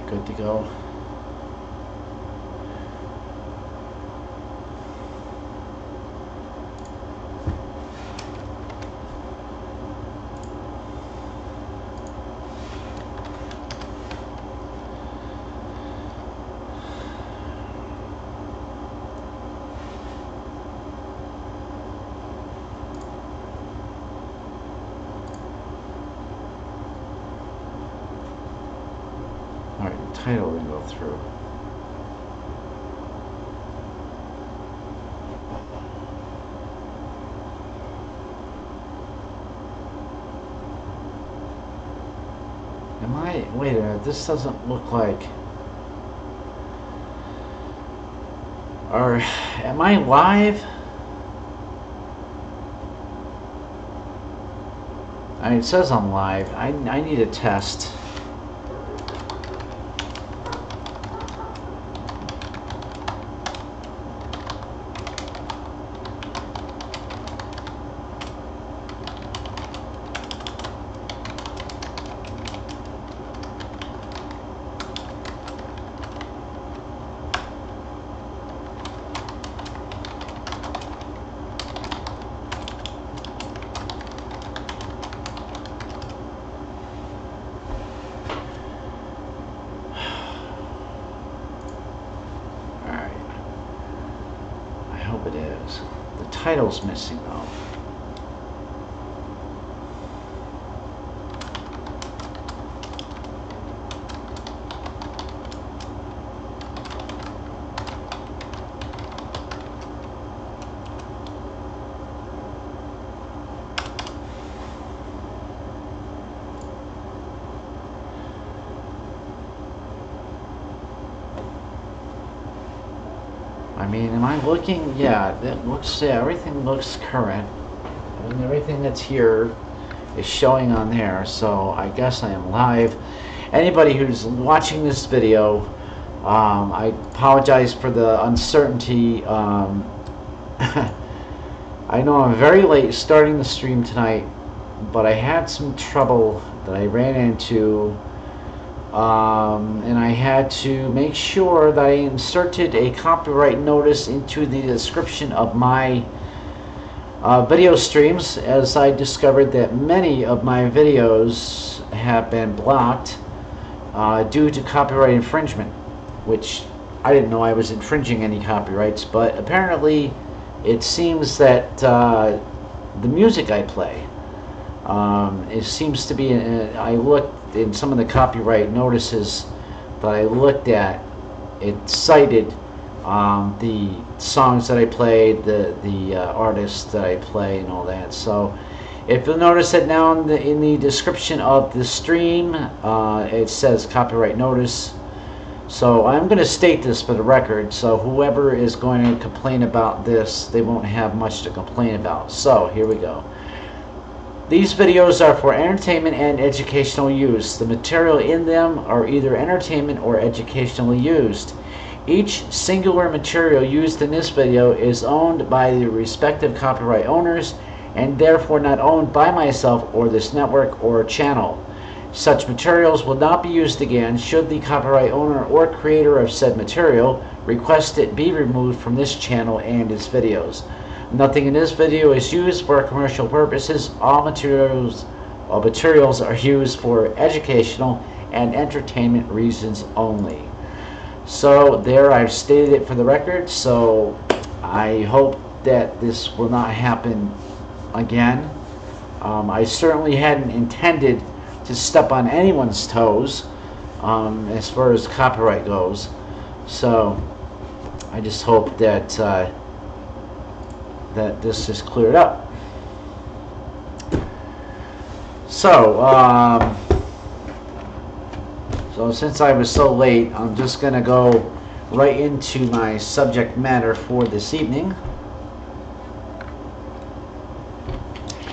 Good to go. Alright, the title didn't go through. Wait a minute, this doesn't look like... am I live? It says I'm live. I need a test. It is. The title's missing though. I mean, am I looking? Yeah, that looks. Yeah, everything looks current, and everything that's here is showing on there. So I guess I am live. Anybody who's watching this video, I apologize for the uncertainty. I know I'm very late starting the stream tonight, but I had some trouble that I ran into. And I had to make sure that I inserted a copyright notice into the description of my video streams, as I discovered that many of my videos have been blocked due to copyright infringement, which I didn't know I was infringing any copyrights, but apparently it seems that the music I play, it seems to be, I looked in some of the copyright notices that I looked at, it cited the songs that I played, the artists that I play, and all that. So if you'll notice that now in the description of the stream, it says copyright notice. So I'm going to state this for the record, so whoever is going to complain about this, they won't have much to complain about. So here we go. These videos are for entertainment and educational use. The material in them are either entertainment or educationally used. Each singular material used in this video is owned by the respective copyright owners and therefore not owned by myself or this network or channel. Such materials will not be used again should the copyright owner or creator of said material request it be removed from this channel and its videos. Nothing in this video is used for commercial purposes. All materials are used for educational and entertainment reasons only. So there, I've stated it for the record, so I hope that this will not happen again. I certainly hadn't intended to step on anyone's toes as far as copyright goes, so I just hope that that this is cleared up. So so since I was so late, I'm just gonna go right into my subject matter for this evening.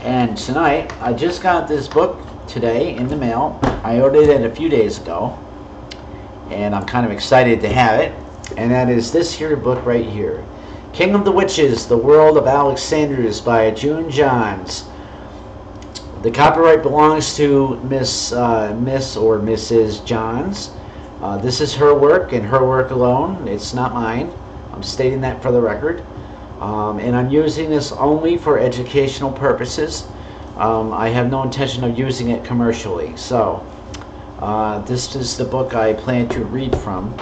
And tonight, I just got this book today in the mail. I ordered it a few days ago, and I'm kind of excited to have it. And that is this here book right here, King of the Witches, The World of Alexanders by June Johns. The copyright belongs to Miss or Mrs. Johns. This is her work and her work alone. It's not mine. I'm stating that for the record. And I'm using this only for educational purposes. I have no intention of using it commercially. So this is the book I plan to read from.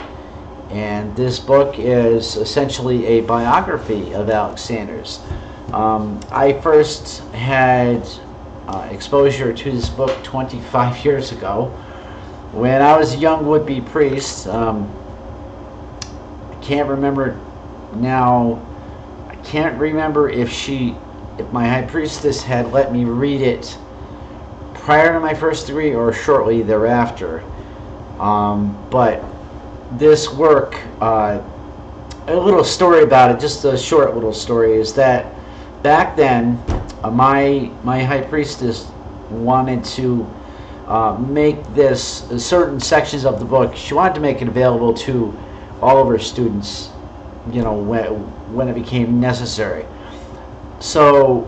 And this book is essentially a biography of Alex Sanders. I first had exposure to this book 25 years ago when I was a young would-be priest. I can't remember now. I can't remember if my high priestess had let me read it prior to my first degree or shortly thereafter. But this work, a little story about it, just a short little story, is that back then my high priestess wanted to make this certain sections of the book. She wanted to make it available to all of her students, you know, when it became necessary. So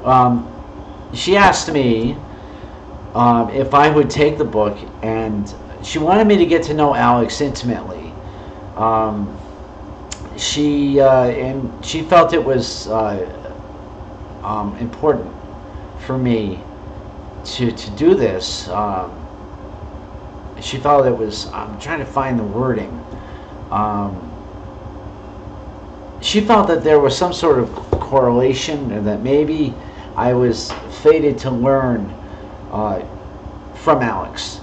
she asked me if I would take the book, and she wanted me to get to know Alex intimately. She felt it was important for me to do this. She felt it was, I'm trying to find the wording. She felt that there was some sort of correlation, and that maybe I was fated to learn from Alex.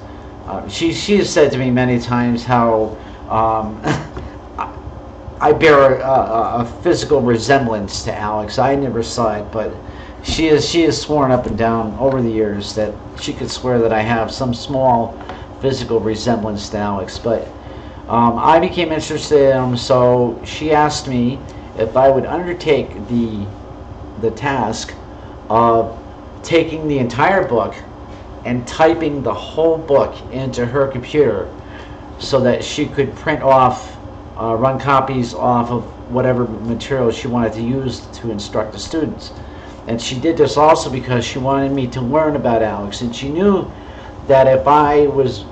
She has said to me many times how I bear a physical resemblance to Alex. I never saw it, but she has sworn up and down over the years that she could swear that I have some small physical resemblance to Alex. But I became interested in him, so she asked me if I would undertake the task of taking the entire book and typing the whole book into her computer so that she could print off, run copies off of whatever material she wanted to use to instruct the students. And she did this also because she wanted me to learn about Alex, and she knew that if I was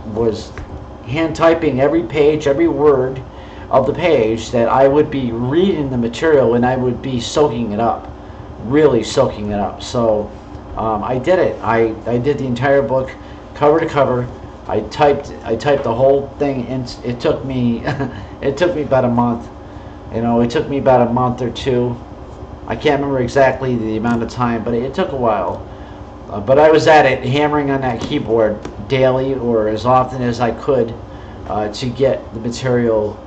hand typing every page, every word of the page, that I would be reading the material and I would be soaking it up, really soaking it up. So I did it. I did the entire book, cover to cover. I typed the whole thing, and it took me it took me about a month. You know, it took me about a month or two. I can't remember exactly the amount of time, but it took a while. But I was at it, hammering on that keyboard daily or as often as I could to get the material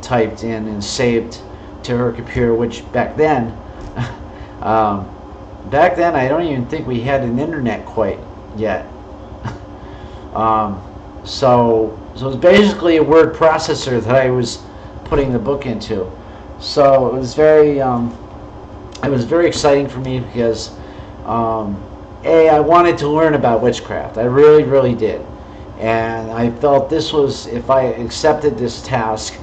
typed in and saved to her computer, which back then I don't even think we had an internet quite yet. So it was basically a word processor that I was putting the book into. So it was very exciting for me because I wanted to learn about witchcraft. I really, really did. And I felt this was, if I accepted this task,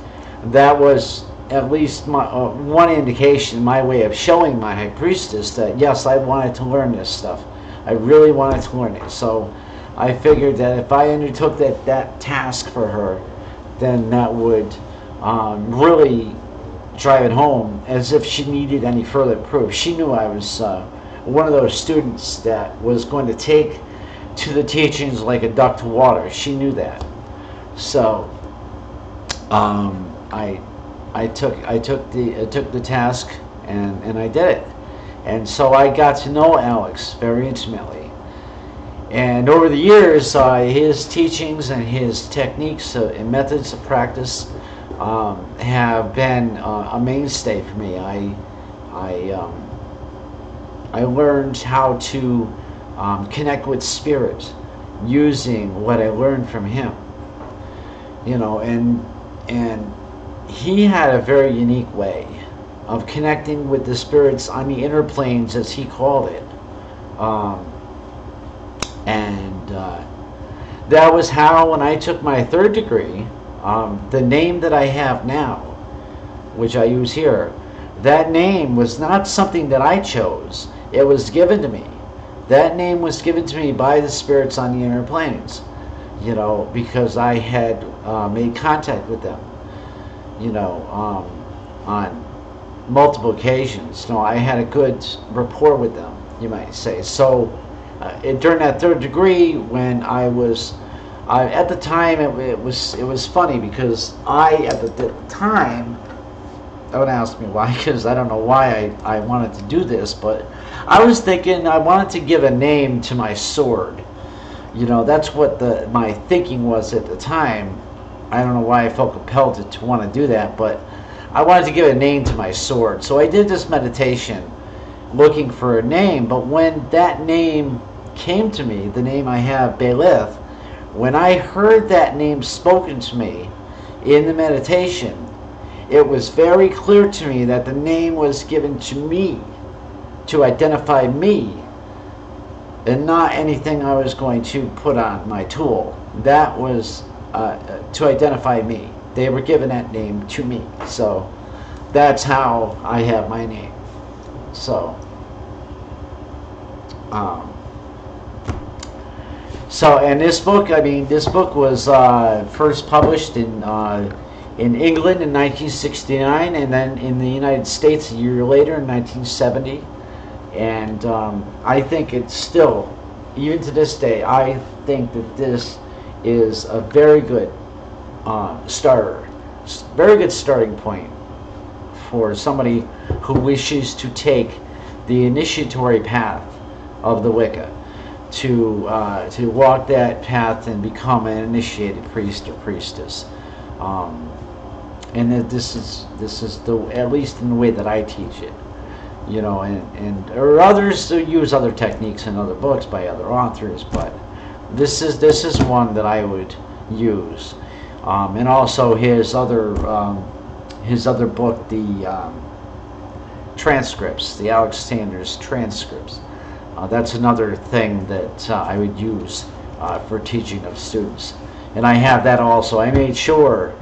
that was at least one indication, my way of showing my high priestess that yes, I wanted to learn this stuff. I really wanted to learn it. So I figured that if I undertook that task for her, then that would really drive it home, as if she needed any further proof. She knew I was one of those students that was going to take to the teachings like a duck to water. She knew that. So I took the task and I did it. And so I got to know Alex very intimately. And over the years, his teachings and his techniques and methods of practice have been a mainstay for me. I learned how to connect with spirit using what I learned from him. You know, and he had a very unique way of connecting with the spirits on the inner planes, as he called it. That was how, when I took my third degree, the name that I have now, which I use here, that name was not something that I chose. It was given to me. That name was given to me by the spirits on the inner planes. you know, because I had made contact with them, you know, on multiple occasions. You know, I had a good rapport with them, you might say. So during that third degree, when I was at the time, it was funny because at the time, don't ask me why, because I don't know why I wanted to do this, but I was thinking I wanted to give a name to my sword. You know, that's what my thinking was at the time. I don't know why I felt compelled to want to do that, but I wanted to give a name to my sword. So I did this meditation looking for a name, but when that name came to me, the name I have, Belith, when I heard that name spoken to me in the meditation, it was very clear to me that the name was given to me to identify me and not anything I was going to put on my tool. That was to identify me. They were given that name to me. So that's how I have my name. So and this book, I mean, this book was first published in England in 1969, and then in the United States a year later in 1970. And I think it's still, even to this day, I think that this is a very good very good starting point for somebody who wishes to take the initiatory path of the Wicca, to walk that path and become an initiated priest or priestess. And that this is the, at least in the way that I teach it, you know, or others use other techniques in other books by other authors, but this is one that I would use. And also his other book, the transcripts, the Alex Sanders transcripts. That's another thing that I would use for teaching of students. And I have that also. I made sure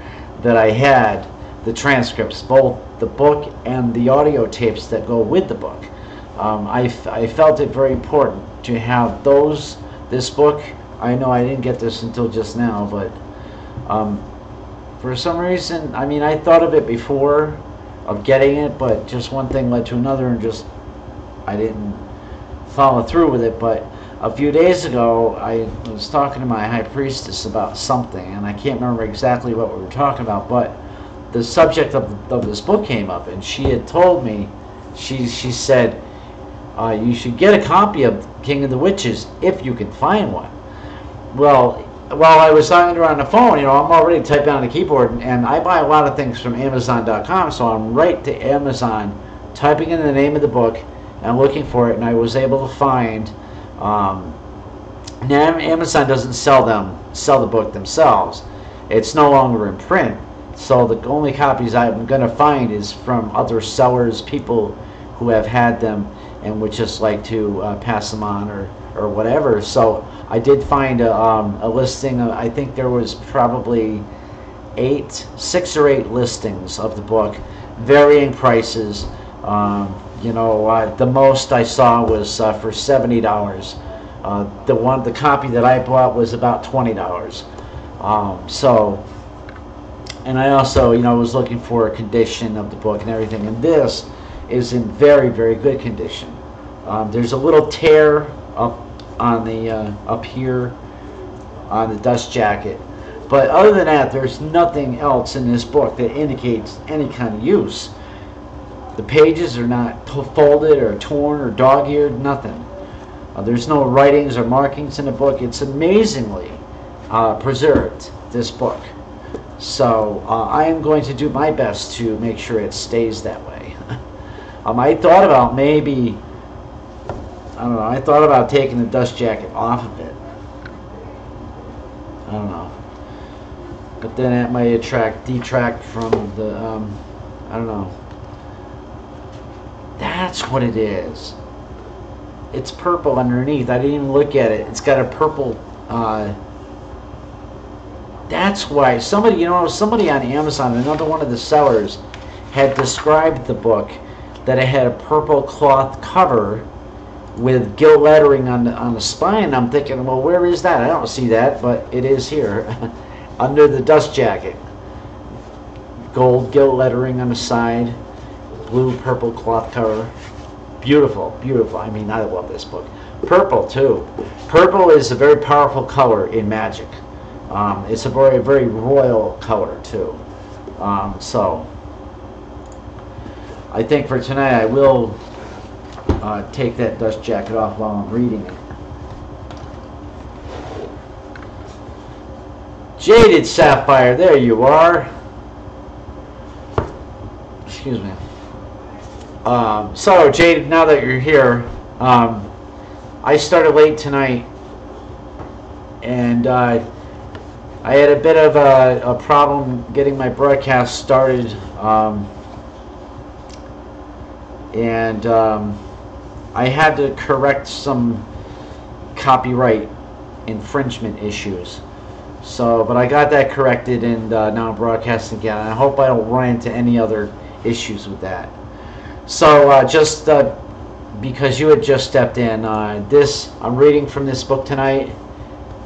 that I had the transcripts, both the book and the audio tapes that go with the book. I felt it very important to have this book. I know I didn't get this until just now, but for some reason, I mean, I thought of it before of getting it, but just one thing led to another, and just I didn't follow through with it. But a few days ago, I was talking to my high priestess about something, and I can't remember exactly what we were talking about, but the subject of this book came up, and she had told me, she said, you should get a copy of King of the Witches if you can find one. Well, while I was talking to her on the phone, you know, I'm already typing on the keyboard, and I buy a lot of things from Amazon.com, so I'm right to Amazon, typing in the name of the book, and looking for it, and I was able to find. Now Amazon doesn't sell the book themselves. It's no longer in print, so the only copies I'm going to find is from other sellers, people who have had them and would just like to pass them on or whatever. So I did find a listing. I think there was probably 6 or 8 listings of the book, varying prices. You know, the most I saw was for $70. The copy that I bought was about $20. So, and I also, you know, was looking for a condition of the book and everything, and this is in very, very good condition. There's a little tear up on the up here on the dust jacket, but other than that, there's nothing else in this book that indicates any kind of use. The pages are not folded or torn or dog-eared, nothing. There's no writings or markings in the book. It's amazingly preserved, this book. So I am going to do my best to make sure it stays that way. I thought about maybe, I don't know, I thought about taking the dust jacket off of it. I don't know. But then that might detract from the, I don't know. That's what it is. It's purple underneath. I didn't even look at it. It's got a purple, that's why somebody, you know, somebody on Amazon, another one of the sellers, had described the book that it had a purple cloth cover with gilt lettering on the spine. I'm thinking, well, where is that? I don't see that, but it is here under the dust jacket. Gold gilt lettering on the side, blue purple cloth cover. Beautiful, beautiful. I mean, I love this book. Purple too. Purple is a very powerful color in magic. It's a very, very royal color too. So I think for tonight I will take that dust jacket off while I'm reading it. Jaded Sapphire, there you are. Excuse me. So Jaded, now that you're here, I started late tonight, and I had a bit of a problem getting my broadcast started, and I had to correct some copyright infringement issues. So, but I got that corrected, and now I'm broadcasting again. And I hope I don't run into any other issues with that. So, just because you had just stepped in, I'm reading from this book tonight,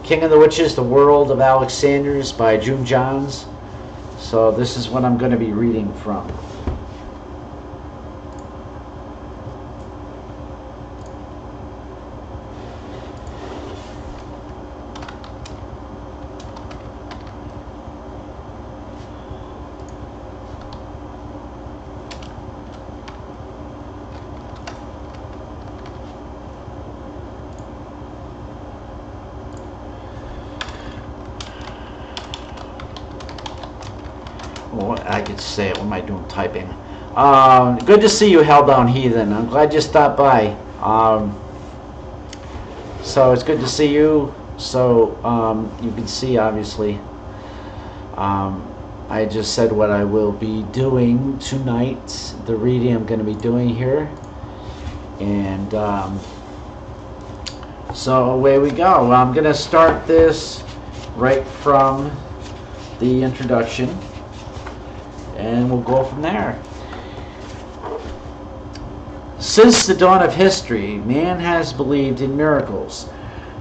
King of the Witches: The World of Alex Sanders by June Johns. So this is what I'm going to be reading from. I could say it. What am I doing typing? Good to see you, Hellbound Heathen. I'm glad you stopped by. So it's good to see you. So you can see, obviously, I just said what I will be doing tonight, the reading I'm going to be doing here. And so away we go. I'm going to start this right from the introduction, and we'll go from there. Since the dawn of history, man has believed in miracles.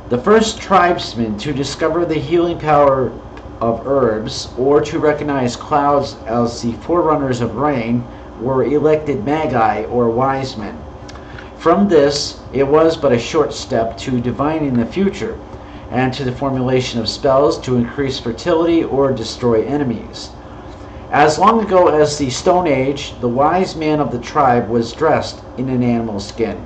The first tribesmen to discover the healing power of herbs, or to recognize clouds as the forerunners of rain, were elected magi, or wise men. From this, it was but a short step to divining the future, and to the formulation of spells to increase fertility or destroy enemies. As long ago as the Stone Age, the wise man of the tribe was dressed in an animal skin.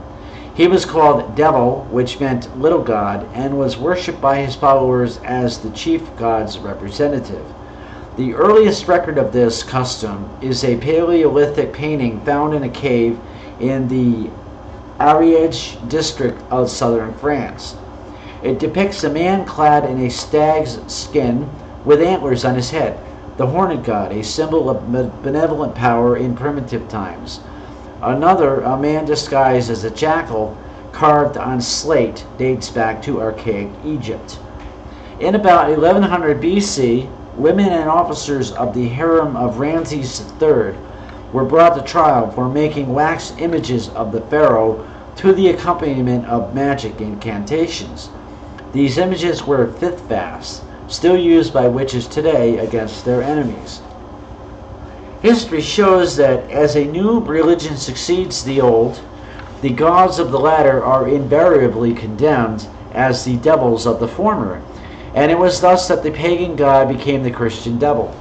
He was called Devil, which meant little god, and was worshipped by his followers as the chief god's representative. The earliest record of this custom is a Paleolithic painting found in a cave in the Ariège district of southern France. It depicts a man clad in a stag's skin with antlers on his head, the horned god, a symbol of benevolent power in primitive times. Another, a man disguised as a jackal, carved on slate, dates back to archaic Egypt. In about 1100 BC, women and officers of the harem of Ramses III were brought to trial for making wax images of the pharaoh to the accompaniment of magic incantations. These images were fifth fasts, still used by witches today against their enemies. History shows that as a new religion succeeds the old, the gods of the latter are invariably condemned as the devils of the former, and it was thus that the pagan god became the Christian devil.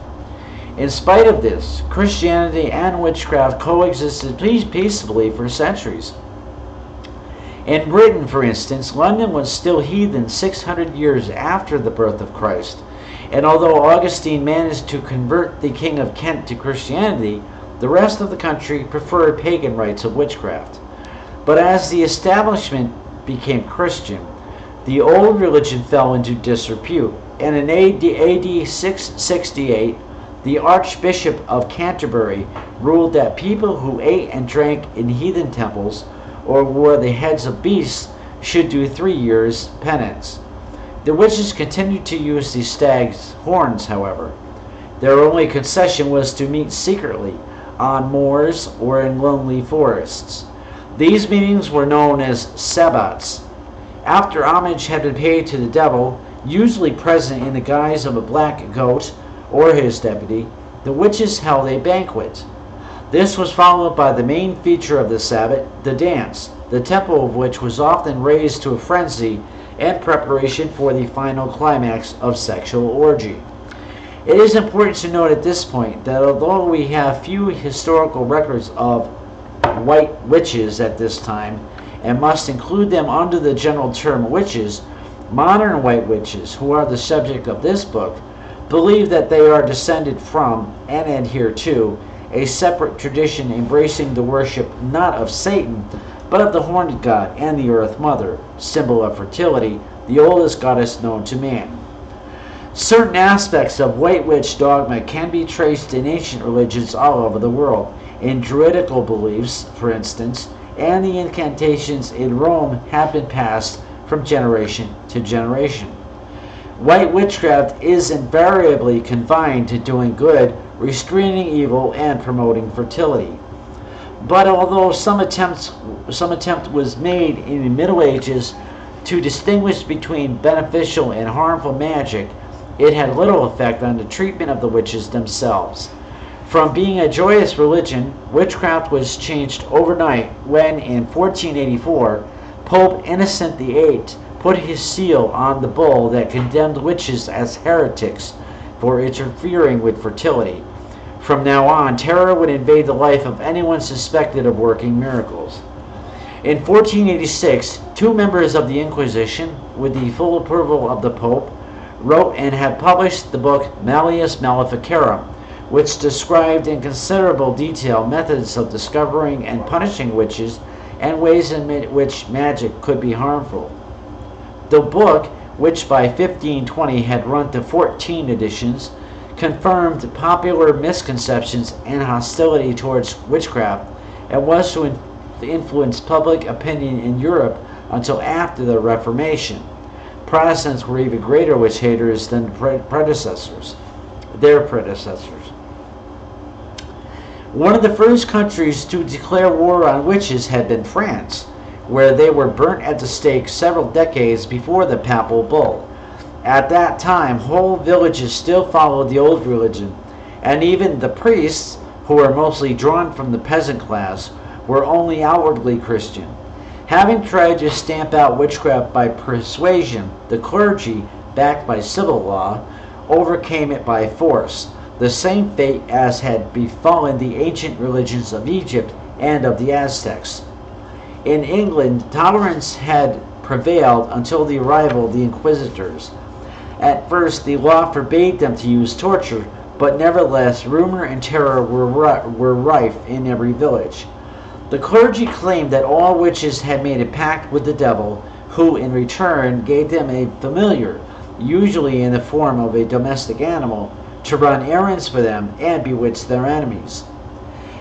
In spite of this, Christianity and witchcraft coexisted peaceably for centuries. In Britain, for instance, London was still heathen 600 years after the birth of Christ, and although Augustine managed to convert the King of Kent to Christianity, the rest of the country preferred pagan rites of witchcraft. But as the establishment became Christian, the old religion fell into disrepute, and in AD 668, the Archbishop of Canterbury ruled that people who ate and drank in heathen temples or wore the heads of beasts should do 3 years' penance. The witches continued to use the stag's horns, however. Their only concession was to meet secretly on moors or in lonely forests. These meetings were known as sabbats. After homage had been paid to the devil, usually present in the guise of a black goat or his deputy, the witches held a banquet. This was followed by the main feature of the Sabbat, the dance, the tempo of which was often raised to a frenzy in preparation for the final climax of sexual orgy. It is important to note at this point that although we have few historical records of white witches at this time, and must include them under the general term witches, modern white witches, who are the subject of this book, believe that they are descended from, and adhere to, a separate tradition embracing the worship not of Satan, but of the horned god and the Earth Mother, symbol of fertility, the oldest goddess known to man. Certain aspects of white witch dogma can be traced in ancient religions all over the world, in druidical beliefs, for instance, and the incantations in Rome have been passed from generation to generation. White witchcraft is invariably confined to doing good, restraining evil, and promoting fertility. But although some attempt was made in the Middle Ages to distinguish between beneficial and harmful magic, it had little effect on the treatment of the witches themselves. From being a joyous religion, witchcraft was changed overnight when, in 1484, Pope Innocent VIII put his seal on the bull that condemned witches as heretics for interfering with fertility. From now on, terror would invade the life of anyone suspected of working miracles. In 1486, two members of the Inquisition, with the full approval of the Pope, wrote and have published the book Malleus Maleficarum, which described in considerable detail methods of discovering and punishing witches and ways in which magic could be harmful. The book, which by 1520 had run to 14 editions, confirmed popular misconceptions and hostility towards witchcraft and was to influence public opinion in Europe until after the Reformation. Protestants were even greater witch haters than their predecessors. One of the first countries to declare war on witches had been France, where they were burnt at the stake several decades before the papal bull. At that time, whole villages still followed the old religion, and even the priests, who were mostly drawn from the peasant class, were only outwardly Christian. Having tried to stamp out witchcraft by persuasion, the clergy, backed by civil law, overcame it by force, the same fate as had befallen the ancient religions of Egypt and of the Aztecs. In England, tolerance had prevailed until the arrival of the Inquisitors. At first, the law forbade them to use torture, but nevertheless, rumor and terror were rife in every village. The clergy claimed that all witches had made a pact with the devil, who in return gave them a familiar, usually in the form of a domestic animal, to run errands for them and bewitch their enemies.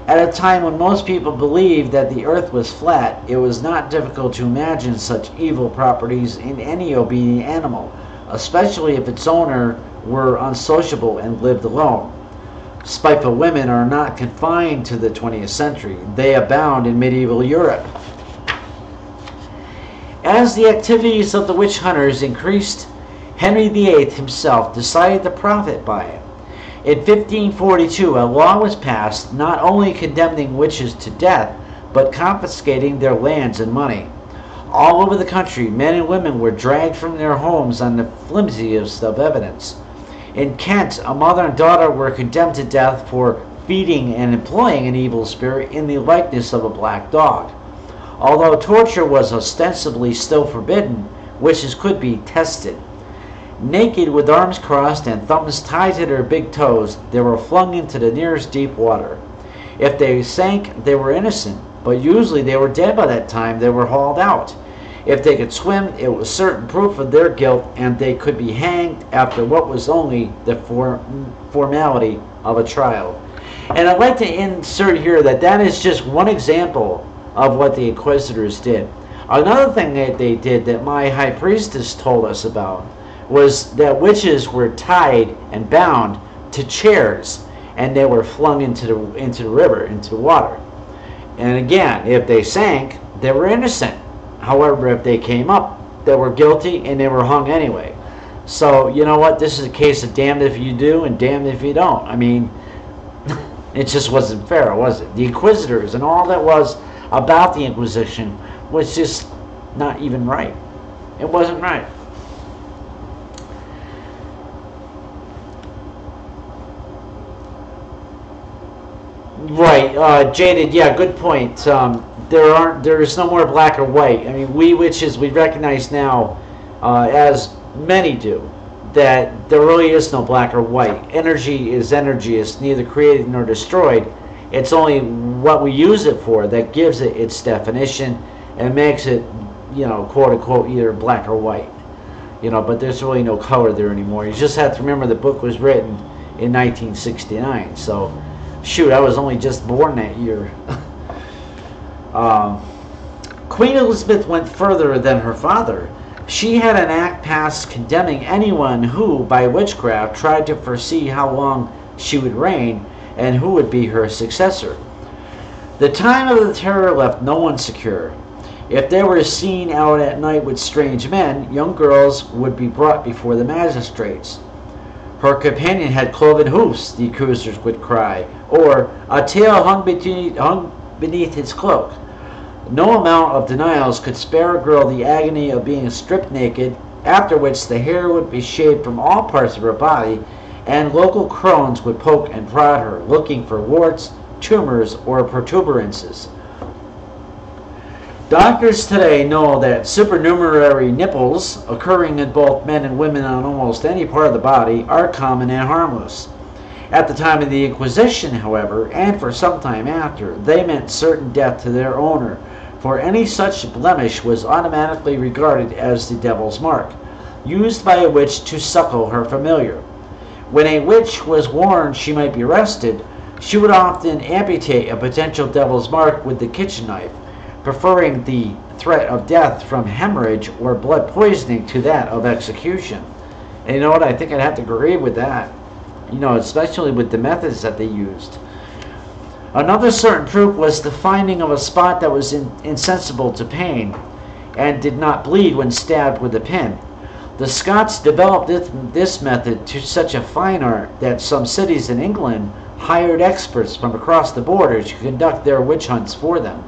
At a time when most people believed that the earth was flat, it was not difficult to imagine such evil properties in any obedient animal, especially if its owner were unsociable and lived alone. Spiteful women are not confined to the 20th century. They abound in medieval Europe. As the activities of the witch hunters increased, Henry VIII himself decided to profit by it. In 1542, a law was passed not only condemning witches to death, but confiscating their lands and money. All over the country, men and women were dragged from their homes on the flimsiest of evidence. In Kent, a mother and daughter were condemned to death for feeding and employing an evil spirit in the likeness of a black dog. Although torture was ostensibly still forbidden, witches could be tested. Naked with arms crossed and thumbs tied to their big toes, they were flung into the nearest deep water. If they sank, they were innocent, but usually they were dead by that time they were hauled out. If they could swim, it was certain proof of their guilt, and they could be hanged after what was only the formality of a trial. And I'd like to insert here that is just one example of what the Inquisitors did. Another thing that they did that my high priestess told us about was that witches were tied and bound to chairs, and they were flung into the river, into the water. And again, if they sank, they were innocent. However, if they came up, they were guilty and they were hung anyway. So, you know what? This is a case of damned if you do and damned if you don't. I mean, it just wasn't fair, was it? The Inquisitors and all that was about the Inquisition was just not even right. It wasn't right. Right, Jaded. Yeah, good point. There is no more black or white. I mean, we witches, we recognize now, as many do, that there really is no black or white. Energy is energy. It's neither created nor destroyed. It's only what we use it for that gives it its definition and makes it, you know, quote unquote, either black or white. You know, but there's really no color there anymore. You just have to remember the book was written in 1969. So, shoot, I was only just born that year. Queen Elizabeth went further than her father. She had an act passed condemning anyone who, by witchcraft, tried to foresee how long she would reign and who would be her successor. The time of the terror left no one secure. If they were seen out at night with strange men, young girls would be brought before the magistrates. Her companion had cloven hoofs, the accusers would cry, or a tail hung beneath his cloak. No amount of denials could spare a girl the agony of being stripped naked, after which the hair would be shaved from all parts of her body, and local crones would poke and prod her, looking for warts, tumors, or protuberances. Doctors today know that supernumerary nipples, occurring in both men and women on almost any part of the body, are common and harmless. At the time of the Inquisition, however, and for some time after, they meant certain death to their owner, for any such blemish was automatically regarded as the devil's mark, used by a witch to suckle her familiar. When a witch was warned she might be arrested, she would often amputate a potential devil's mark with the kitchen knife, preferring the threat of death from hemorrhage or blood poisoning to that of execution. And you know what? I think I'd have to agree with that. You know, especially with the methods that they used. Another certain proof was the finding of a spot that was insensible to pain and did not bleed when stabbed with a pin. The Scots developed this method to such a fine art that some cities in England hired experts from across the border to conduct their witch hunts for them.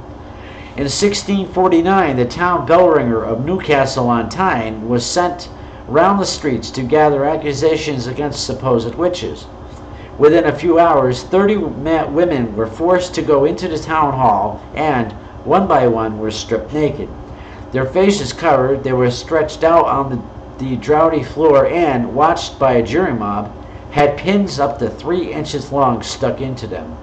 In 1649, the town bellringer of Newcastle on Tyne was sent round the streets to gather accusations against supposed witches. Within a few hours, 30 women were forced to go into the town hall and, one by one, were stripped naked. Their faces covered, they were stretched out on the draughty floor and, watched by a jury mob, had pins up to 3 inches long stuck into them.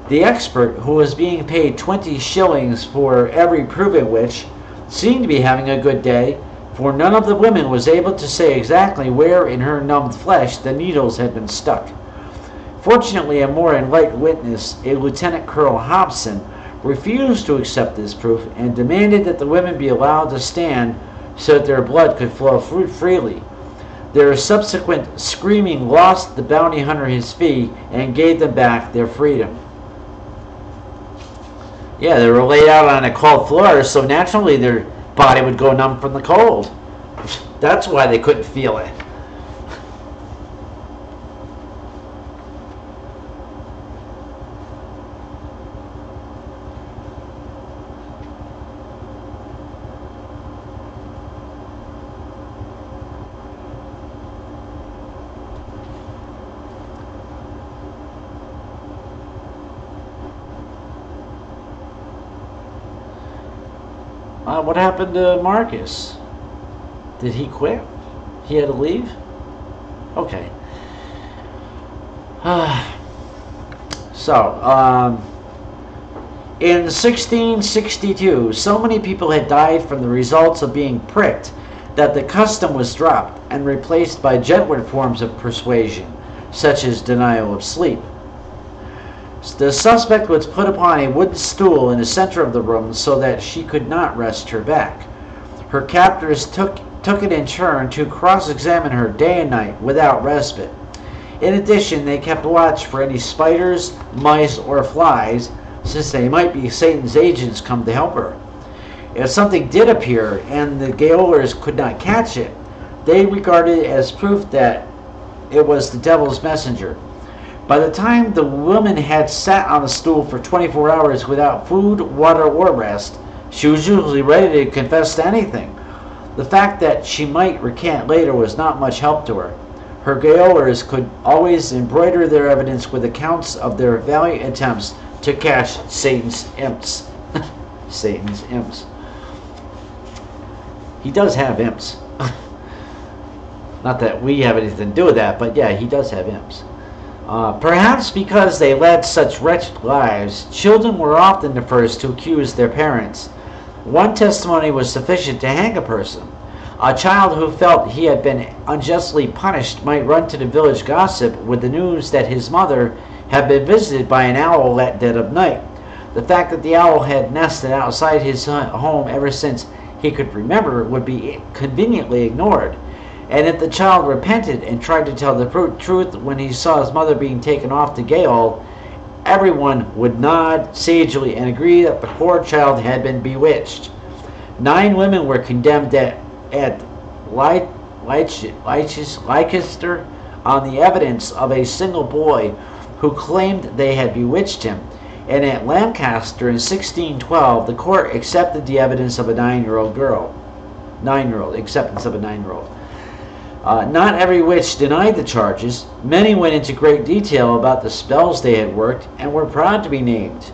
The expert, who was being paid 20 shillings for every proven witch, seemed to be having a good day, for none of the women was able to say exactly where in her numbed flesh the needles had been stuck. Fortunately, a more enlightened witness, a Lieutenant Colonel Hobson, refused to accept this proof and demanded that the women be allowed to stand so that their blood could flow freely. Their subsequent screaming lost the bounty hunter his fee and gave them back their freedom. Yeah, they were laid out on a cold floor, so naturally their body would go numb from the cold. That's why they couldn't feel it. What happened to Marcus? Did he quit? He had to leave? Okay. In 1662, so many people had died from the results of being pricked that the custom was dropped and replaced by gentler forms of persuasion, such as denial of sleep. The suspect was put upon a wooden stool in the center of the room so that she could not rest her back. Her captors took it in turn to cross-examine her day and night without respite. In addition, they kept watch for any spiders, mice, or flies, since they might be Satan's agents come to help her. If something did appear and the gaolers could not catch it, they regarded it as proof that it was the devil's messenger. By the time the woman had sat on a stool for 24 hours without food, water, or rest, she was usually ready to confess to anything. The fact that she might recant later was not much help to her. Her gaolers could always embroider their evidence with accounts of their valiant attempts to catch Satan's imps. Satan's imps. He does have imps. Not that we have anything to do with that, but yeah, he does have imps. Perhaps because they led such wretched lives, children were often the first to accuse their parents. One testimony was sufficient to hang a person. A child who felt he had been unjustly punished might run to the village gossip with the news that his mother had been visited by an owl at dead of night. The fact that the owl had nested outside his home ever since he could remember would be conveniently ignored. And if the child repented and tried to tell the truth when he saw his mother being taken off to gaol, everyone would nod sagely and agree that the poor child had been bewitched. 9 women were condemned at Leicester on the evidence of a single boy who claimed they had bewitched him. And at Lancaster in 1612, the court accepted the evidence of a 9-year-old girl. 9-year-old, acceptance of a 9-year-old. Not every witch denied the charges. Many went into great detail about the spells they had worked and were proud to be named.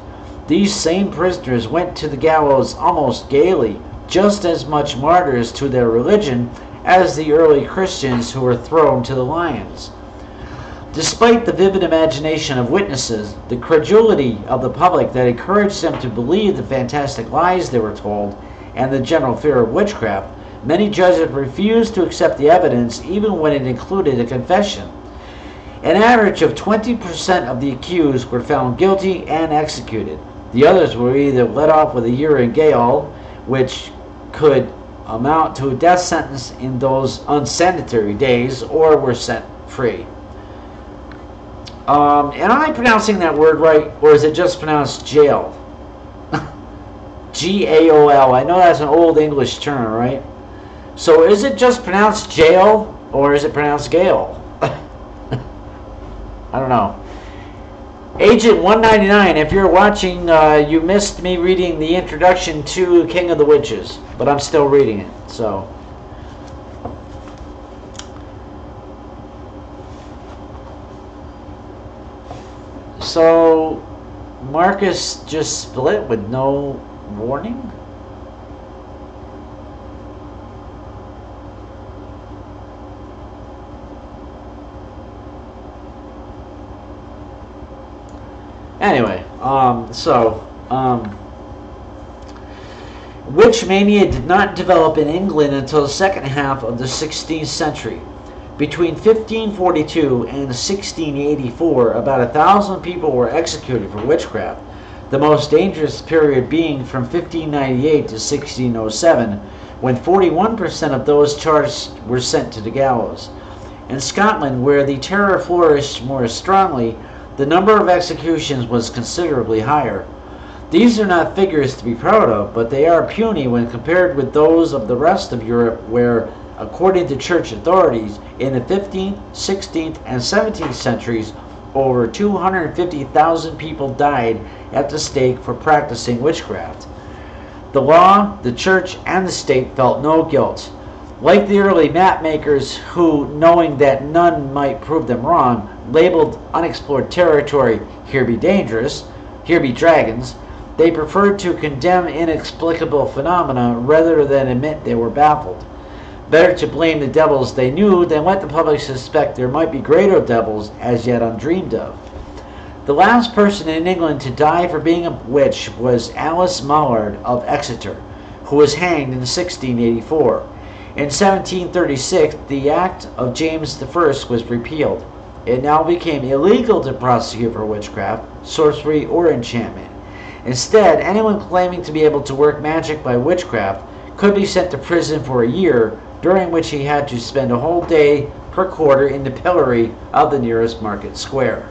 These same prisoners went to the gallows almost gaily, just as much martyrs to their religion as the early Christians who were thrown to the lions. Despite the vivid imagination of witnesses, the credulity of the public that encouraged them to believe the fantastic lies they were told, and the general fear of witchcraft, many judges refused to accept the evidence even when it included a confession. An average of 20% of the accused were found guilty and executed. The others were either let off with a year in gaol, which could amount to a death sentence in those unsanitary days, or were set free. Am I pronouncing that word right, or is it just pronounced jail? G-A-O-L. I know that's an old English term, right? So is it just pronounced jail, or is it pronounced Gale? I don't know. Agent 199, if you're watching, you missed me reading the introduction to King of the Witches, but I'm still reading it, so. So, Marcus just split with no warning? Anyway, witch mania did not develop in England until the second half of the 16th century. Between 1542 and 1684, about 1,000 people were executed for witchcraft, the most dangerous period being from 1598 to 1607, when 41% of those charged were sent to the gallows. In Scotland, where the terror flourished more strongly, the number of executions was considerably higher. These are not figures to be proud of, but they are puny when compared with those of the rest of Europe where, according to church authorities, in the 15th, 16th, and 17th centuries, over 250,000 people died at the stake for practicing witchcraft. The law, the church, and the state felt no guilt. Like the early map makers who, knowing that none might prove them wrong, labeled unexplored territory, "Here be dangerous," "Here be dragons," they preferred to condemn inexplicable phenomena rather than admit they were baffled. Better to blame the devils they knew than let the public suspect there might be greater devils as yet undreamed of. The last person in England to die for being a witch was Alice Mallard of Exeter, who was hanged in 1684. In 1736, the Act of James I was repealed. It now became illegal to prosecute for witchcraft, sorcery, or enchantment. Instead, anyone claiming to be able to work magic by witchcraft could be sent to prison for a year, during which he had to spend a whole day per quarter in the pillory of the nearest market square.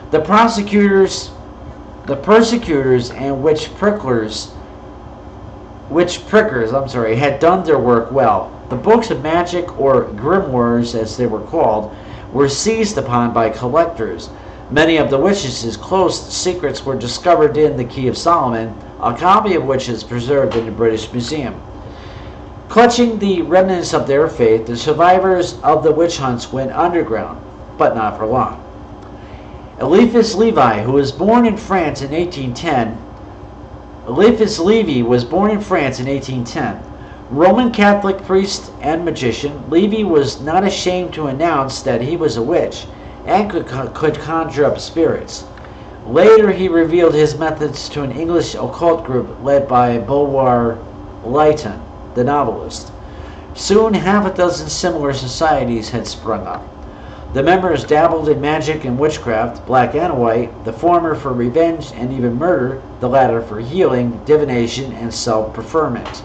The prosecutors The persecutors and witch prickers, had done their work well. The books of magic, or grimoires as they were called, were seized upon by collectors. Many of the witches' close secrets were discovered in the Key of Solomon, a copy of which is preserved in the British Museum. Clutching the remnants of their faith, the survivors of the witch hunts went underground, but not for long. Eliphas Levi, who was born in France in 1810, Eliphas Levi was born in France in 1810. Roman Catholic priest and magician, Levi was not ashamed to announce that he was a witch and could conjure up spirits. Later, he revealed his methods to an English occult group led by Bulwer Lytton, the novelist. Soon, half a dozen similar societies had sprung up. The members dabbled in magic and witchcraft, black and white, the former for revenge and even murder, the latter for healing, divination, and self-preferment.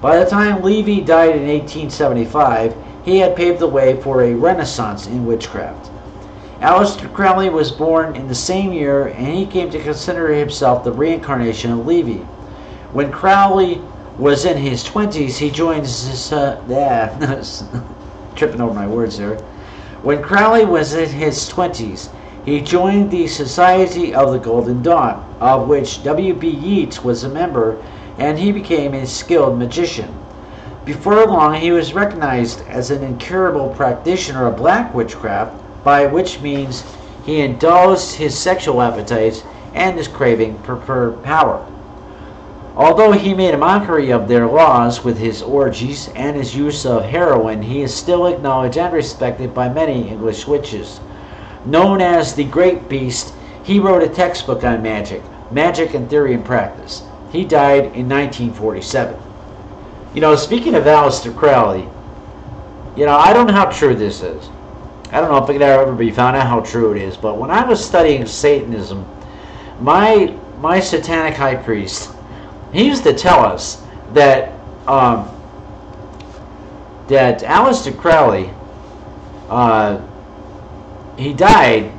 By the time Levi died in 1875, he had paved the way for a renaissance in witchcraft. Aleister Crowley was born in the same year, and he came to consider himself the reincarnation of Levi. When Crowley was in his 20s, he joined tripping over my words there. When Crowley was in his 20s, he joined the Society of the Golden Dawn, of which W.B. Yeats was a member, and he became a skilled magician. Before long, he was recognized as an incurable practitioner of black witchcraft, by which means he indulged his sexual appetites and his craving for power. Although he made a mockery of their laws with his orgies and his use of heroin, he is still acknowledged and respected by many English witches. Known as the Great Beast, he wrote a textbook on magic, Magic and Theory and Practice. He died in 1947. Speaking of Aleister Crowley, I don't know how true this is. I don't know if it could ever be found out how true it is, but when I was studying Satanism, my satanic high priest, he used to tell us that that Aleister Crowley, he died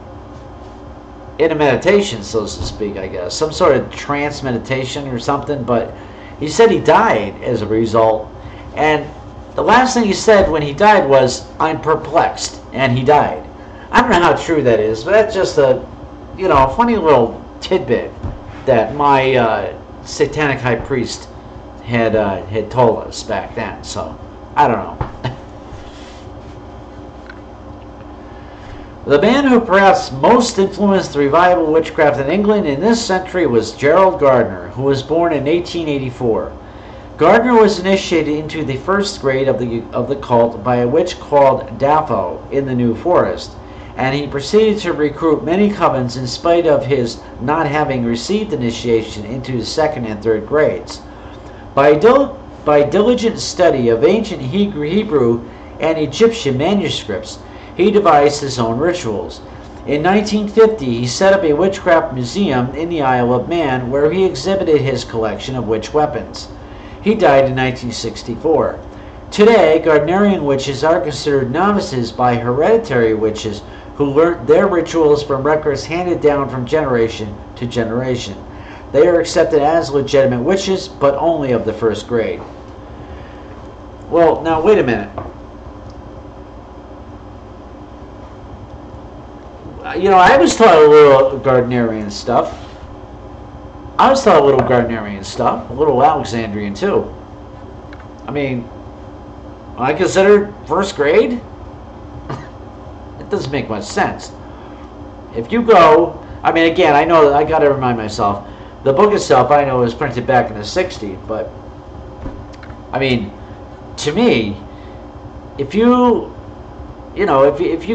in a meditation, so to speak, I guess. Some sort of trance meditation or something, but he said he died as a result. And the last thing he said when he died was, "I'm perplexed," and he died. I don't know how true that is, but that's just a funny little tidbit that my satanic high priest had told us back then. So I don't know. The man who perhaps most influenced the revival of witchcraft in England in this century was Gerald Gardner, who was born in 1884. Gardner was initiated into the first grade of the cult by a witch called Daffo in the New Forest, and he proceeded to recruit many covens in spite of his not having received initiation into the second and third grades. By diligent study of ancient Hebrew and Egyptian manuscripts, he devised his own rituals. In 1950, he set up a witchcraft museum in the Isle of Man where he exhibited his collection of witch weapons. He died in 1964. Today, Gardnerian witches are considered novices by hereditary witches who learned their rituals from records handed down from generation to generation. They are accepted as legitimate witches, but only of the first grade. Well, now wait a minute. I was taught a little Gardnerian stuff. A little Alexandrian too. I considered first grade? It doesn't make much sense. If you go, again, I know that I got to remind myself, the book itself I know was printed back in the 60s, but to me, if you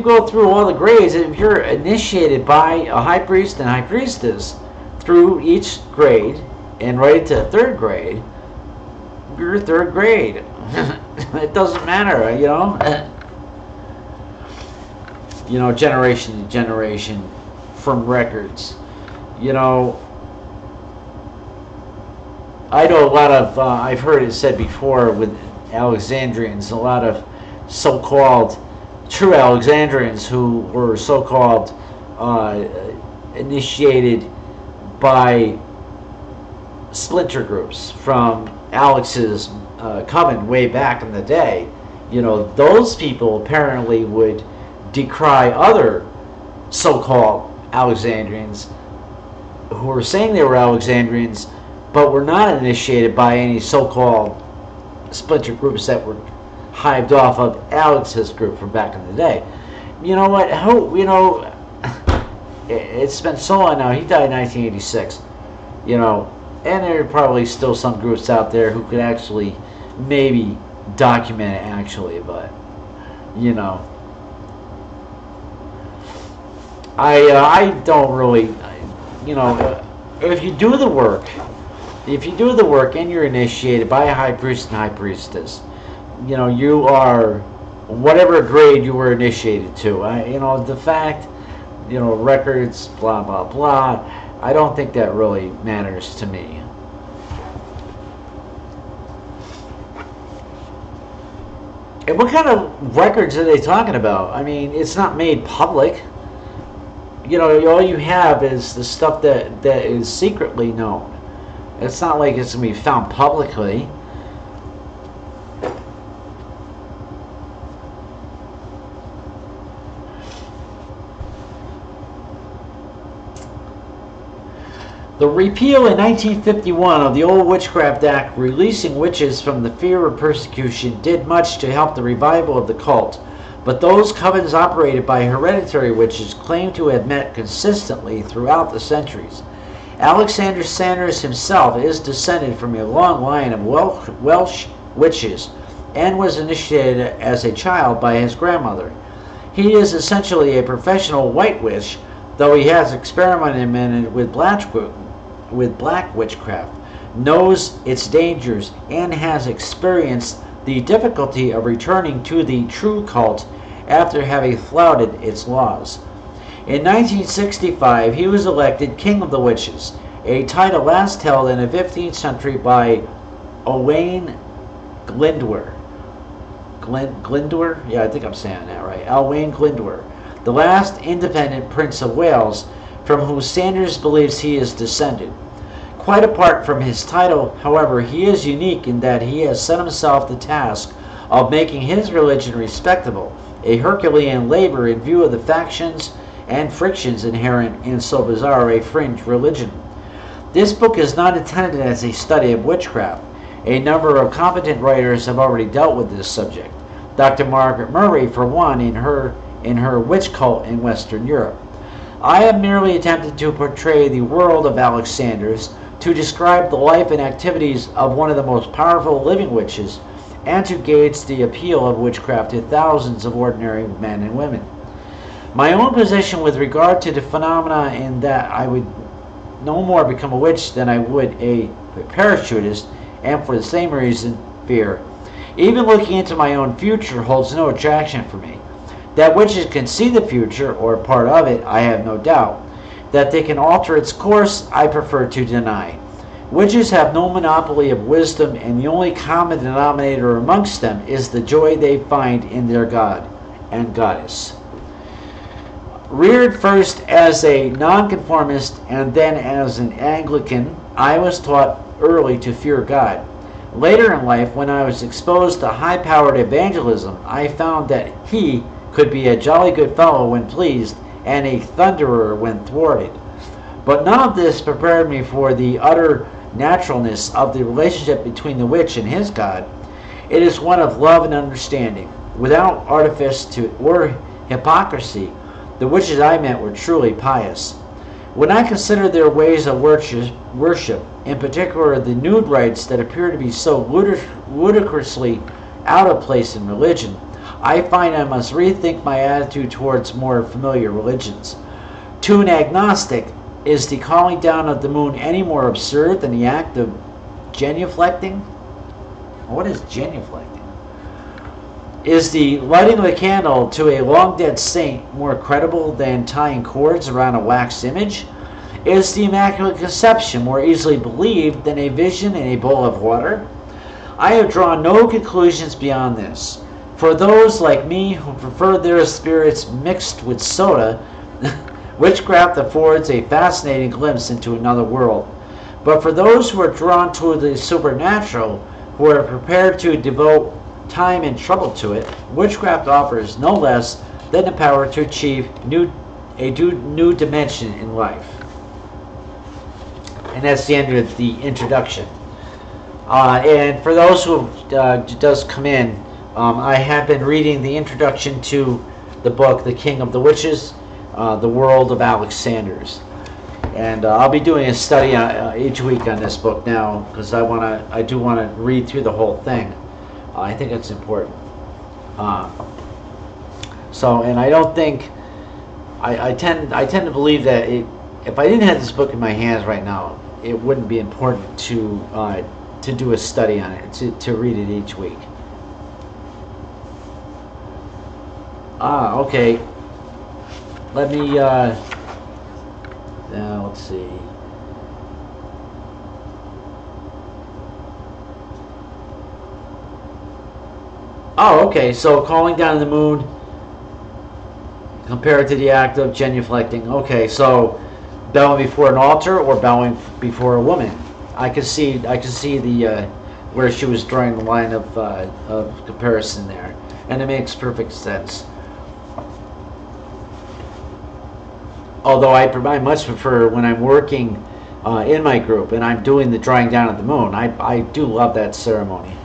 go through all the grades, if you're initiated by a high priest and high priestess through each grade and right to third grade, you're third grade. It doesn't matter, generation to generation from records. I know a lot of, I've heard it said before with Alexandrians, a lot of so-called true Alexandrians who were so-called initiated by splinter groups from Alex's coven way back in the day, you know, those people apparently would decry other so-called Alexandrians who were saying they were Alexandrians but were not initiated by any so-called splinter groups that were hived off of Alex's group from back in the day. You know what? You know, it's been so long now. He died in 1986. You know, and there are probably still some groups out there who could actually maybe document it actually, but you know, I don't really, you know, if you do the work and you're initiated by a high priest and high priestess, you know, you are whatever grade you were initiated to. You know, the fact, you know, records, blah blah blah, I don't think that really matters to me. And what kind of records are they talking about? I mean, it's not made public. You know, all you have is the stuff that is secretly known. It's not like it's going to be found publicly. The repeal in 1951 of the old Witchcraft Act releasing witches from the fear of persecution did much to help the revival of the cult, but those covens operated by hereditary witches claim to have met consistently throughout the centuries. Alexander Sanders himself is descended from a long line of Welsh witches and was initiated as a child by his grandmother. He is essentially a professional white witch, though he has experimented with black witchcraft, knows its dangers, and has experienced the difficulty of returning to the true cult after having flouted its laws. In 1965, he was elected King of the Witches, a title last held in the 15th century by Owain Glyndwr. Glyndwr? Yeah, I think I'm saying that right. Owain Glyndwr, the last independent Prince of Wales, from whom Sanders believes he is descended. Quite apart from his title, however, he is unique in that he has set himself the task of making his religion respectable, a Herculean labor in view of the factions and frictions inherent in so bizarre a fringe religion. This book is not intended as a study of witchcraft. A number of competent writers have already dealt with this subject. Dr. Margaret Murray, for one, in her Witch Cult in Western Europe. I have merely attempted to portray the world of Alex Sanders, to describe the life and activities of one of the most powerful living witches, and to gauge the appeal of witchcraft to thousands of ordinary men and women. My own position with regard to the phenomena in that I would no more become a witch than I would a parachutist, and for the same reason, fear. Even looking into my own future holds no attraction for me. That witches can see the future, or part of it, I have no doubt. That they can alter its course, I prefer to deny. Witches have no monopoly of wisdom, and the only common denominator amongst them is the joy they find in their god and goddess. Reared first as a nonconformist and then as an Anglican, I was taught early to fear God. Later in life, when I was exposed to high-powered evangelism, I found that He could be a jolly good fellow when pleased and a thunderer when thwarted. But none of this prepared me for the utter naturalness of the relationship between the witch and his god. It is one of love and understanding, without artifice or hypocrisy. The witches I met were truly pious. When I consider their ways of worship, in particular the nude rites that appear to be so ludicrously out of place in religion, I find I must rethink my attitude towards more familiar religions. To an agnostic, is the calling down of the moon any more absurd than the act of genuflecting? What is genuflecting? Is the lighting of a candle to a long-dead saint more credible than tying cords around a wax image? Is the Immaculate Conception more easily believed than a vision in a bowl of water? I have drawn no conclusions beyond this. For those like me who prefer their spirits mixed with soda, Witchcraft affords a fascinating glimpse into another world. But for those who are drawn to the supernatural, who are prepared to devote time and trouble to it, witchcraft offers no less than the power to achieve a new dimension in life. And that's the end of the introduction. And for those who does come in, I have been reading the introduction to the book, The King of the Witches, The World of Alex Sanders. And I'll be doing a study each week on this book now, because I do want to read through the whole thing. I think it's important. And I don't think I tend to believe that if I didn't have this book in my hands right now, it wouldn't be important to do a study on it, to read it each week. Okay. Let me now let's see. Oh, okay. So calling down the moon compared to the act of genuflecting. Okay, so bowing before an altar or bowing before a woman. I could see the where she was drawing the line of comparison there, and it makes perfect sense. Although I much prefer when I'm working in my group and I'm doing the drawing down of the moon. I do love that ceremony.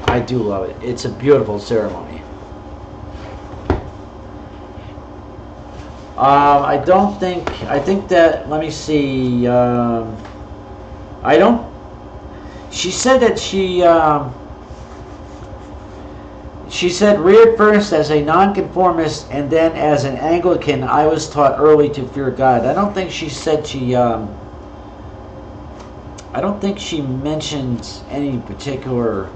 I do love it. It's a beautiful ceremony. I think that, let me see, she said that she said, reared first as a nonconformist and then as an Anglican, I was taught early to fear God. I don't think she said I don't think she mentioned any particular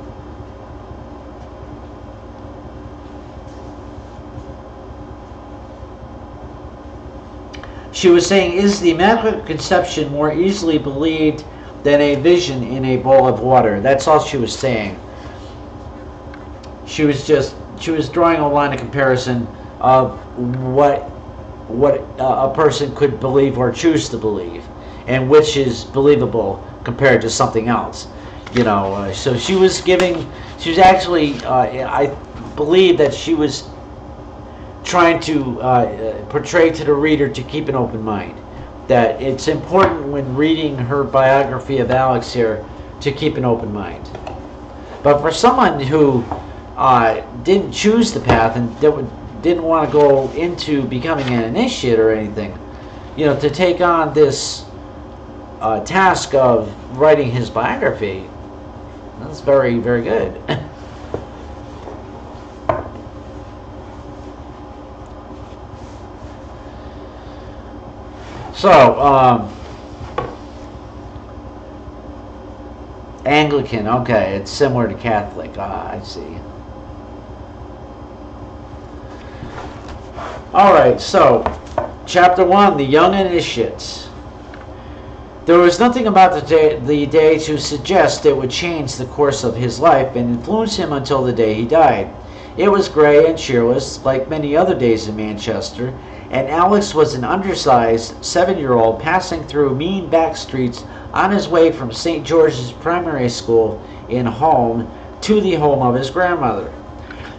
She was saying, is the Immaculate Conception more easily believed than a vision in a bowl of water? That's all she was saying. She was drawing a line of comparison of what a person could believe or choose to believe, and which is believable compared to something else. So she was actually, I believe that she was trying to portray to the reader to keep an open mind. That it's important when reading her biography of Alex here to keep an open mind. But for someone who didn't choose the path and didn't want to go into becoming an initiate or anything, to take on this task of writing his biography, that's very, very good. So, Anglican, okay, it's similar to Catholic. I see. Alright, so, Chapter 1, The Young Initiates. There was nothing about the day to suggest it would change the course of his life and influence him until the day he died. It was gray and cheerless, like many other days in Manchester, and Alex was an undersized 7-year-old passing through mean back streets on his way from St. George's Primary School in Home to the home of his grandmother.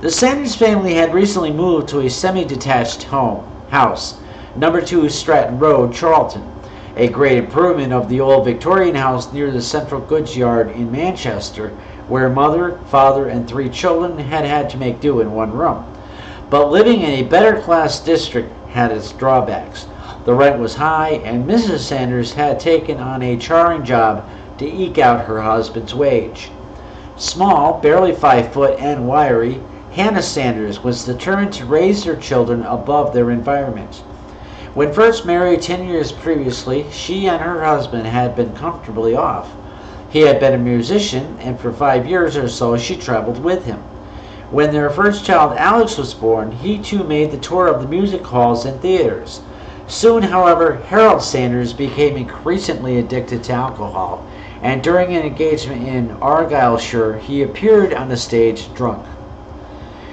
The Sanders family had recently moved to a semi-detached house, number 2 Stratton Road, Charlton, a great improvement of the old Victorian house near the Central Goods Yard in Manchester, where mother, father, and 3 children had to make do in one room. But living in a better class district had its drawbacks. The rent was high, and Mrs. Sanders had taken on a charring job to eke out her husband's wage. Small, barely 5 foot, and wiry, Hannah Sanders was determined to raise her children above their environment. When first married 10 years previously, she and her husband had been comfortably off. He had been a musician, and for 5 years or so she traveled with him. When their first child, Alex, was born, he too made the tour of the music halls and theaters. Soon, however, Harold Sanders became increasingly addicted to alcohol, and during an engagement in Argyllshire, he appeared on the stage drunk.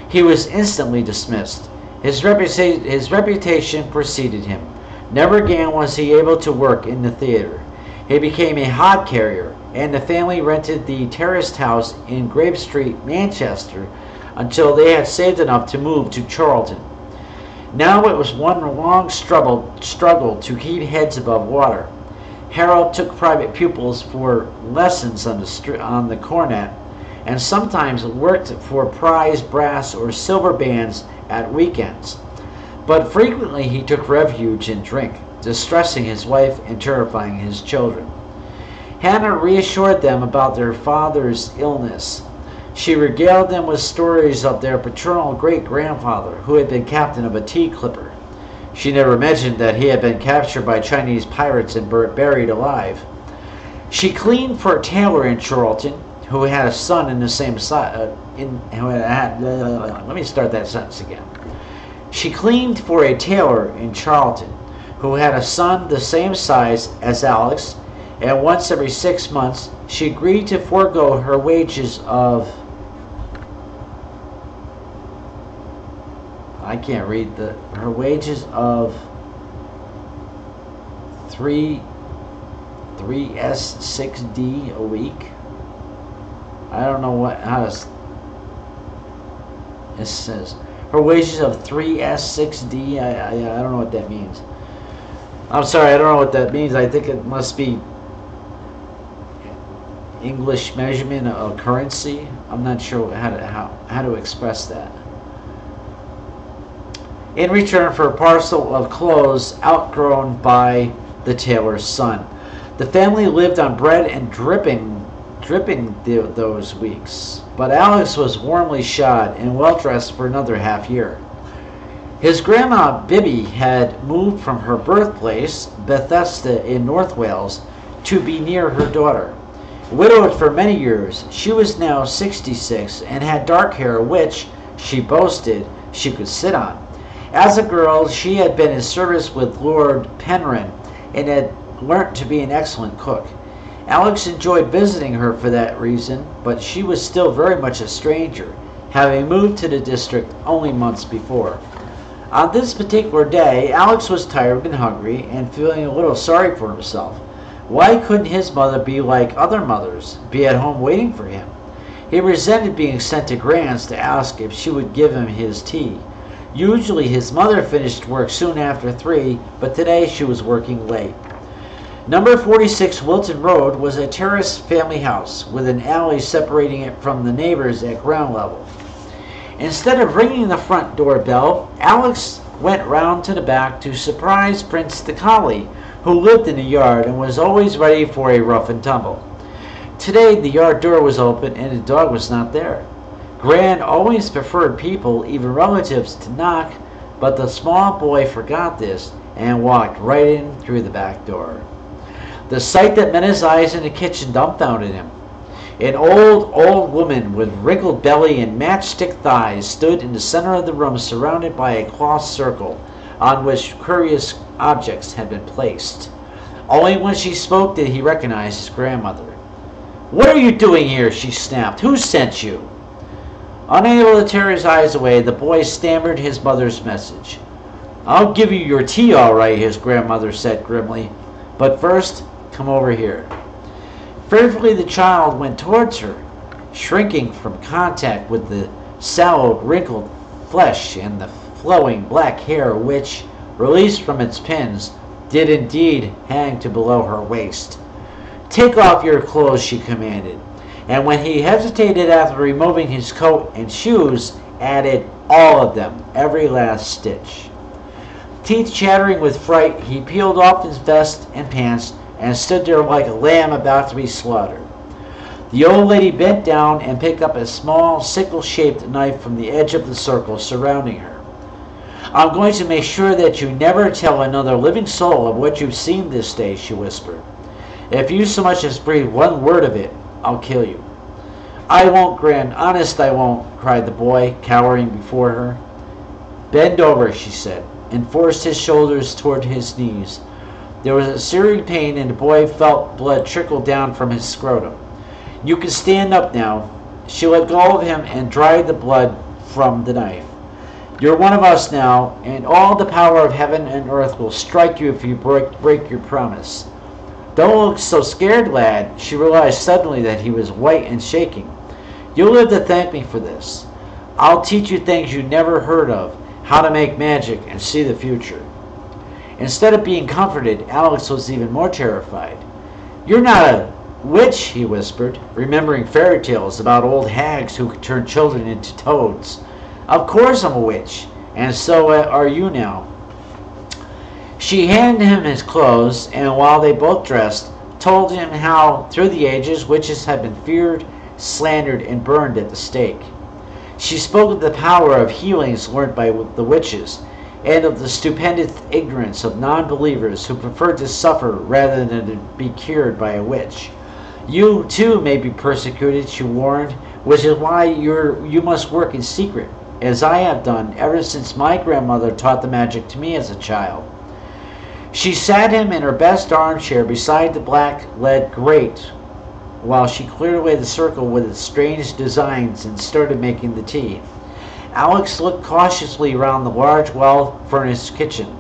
He was instantly dismissed. His reputation preceded him. Never again was he able to work in the theater. He became a hod carrier, and the family rented the terraced house in Grave Street, Manchester, until they had saved enough to move to Charlton. Now it was one long struggle to keep heads above water. Harold took private pupils for lessons on the cornet, and sometimes worked for prize brass or silver bands at weekends. But frequently he took refuge in drink, distressing his wife and terrifying his children. Hannah reassured them about their father's illness. She regaled them with stories of their paternal great-grandfather, who had been captain of a tea clipper. She never mentioned that he had been captured by Chinese pirates and buried alive. She cleaned for a tailor in Charlton, who had a son in the same size. Let me start that sentence again. She cleaned for a tailor in Charlton, who had a son the same size as Alex, and once every 6 months she agreed to forego her wages of her wages of 3s6d a week. I don't know it says her wages of 3s6d. I don't know what that means. I'm sorry, I don't know what that means. I think it must be English measurement of currency. I'm not sure how to express that. In return for a parcel of clothes outgrown by the tailor's son. The family lived on bread and dripping those weeks, but Alex was warmly shod and well dressed for another half year. His grandma Bibby had moved from her birthplace, Bethesda in North Wales, to be near her daughter. Widowed for many years, she was now 66 and had dark hair which, she boasted, she could sit on. As a girl, she had been in service with Lord Penrhyn and had learnt to be an excellent cook. Alex enjoyed visiting her for that reason, but she was still very much a stranger, having moved to the district only months before. On this particular day, Alex was tired and hungry and feeling a little sorry for himself. Why couldn't his mother be like other mothers, be at home waiting for him? He resented being sent to Grant's to ask if she would give him his tea. Usually his mother finished work soon after 3, but today she was working late. Number 46 Wilton Road was a terraced family house with an alley separating it from the neighbors at ground level. Instead of ringing the front door bell, Alex went round to the back to surprise Prince the collie, who lived in the yard and was always ready for a rough and tumble. Today the yard door was open and the dog was not there. Gran always preferred people, even relatives, to knock, but the small boy forgot this and walked right in through the back door. The sight that met his eyes in the kitchen dumbfounded him. An old woman with wrinkled belly and matchstick thighs stood in the center of the room, surrounded by a cloth circle on which curious objects had been placed. Only when she spoke did he recognize his grandmother. "What are you doing here?" she snapped. "Who sent you?" Unable to tear his eyes away, the boy stammered his mother's message. "I'll give you your tea all right," his grandmother said grimly. "But first, come over here." Fearfully the child went towards her, shrinking from contact with the sallow, wrinkled flesh and the flowing black hair which, released from its pins, did indeed hang to below her waist. "Take off your clothes," she commanded, and when he hesitated after removing his coat and shoes, added all of them, every last stitch. Teeth chattering with fright, he peeled off his vest and pants and stood there like a lamb about to be slaughtered. The old lady bent down and picked up a small sickle-shaped knife from the edge of the circle surrounding her. "I'm going to make sure that you never tell another living soul of what you've seen this day," she whispered. "If you so much as breathe one word of it, I'll kill you." "I won't, Gran. Honest, I won't," cried the boy, cowering before her. "Bend over," she said, and forced his shoulders toward his knees. There was a searing pain, and the boy felt blood trickle down from his scrotum. "You can stand up now." She let go of him and dried the blood from the knife. You're one of us now, and all the power of heaven and earth will strike you if you break your promise. Don't look so scared, lad. She realized suddenly that he was white and shaking. You'll live to thank me for this. I'll teach you things you never heard of, how to make magic and see the future. Instead of being comforted, Alex was even more terrified. You're not a witch, he whispered, remembering fairy tales about old hags who could turn children into toads. Of course I'm a witch, and so are you now. She handed him his clothes, and while they both dressed, told him how, through the ages, witches had been feared, slandered, and burned at the stake. She spoke of the power of healings learned by the witches, and of the stupendous ignorance of non-believers who preferred to suffer rather than to be cured by a witch. You, too, may be persecuted, she warned, which is why you must work in secret, as I have done ever since my grandmother taught the magic to me as a child. She sat him in her best armchair beside the black lead grate while she cleared away the circle with its strange designs and started making the tea. Alex looked cautiously around the large, well-furnished kitchen.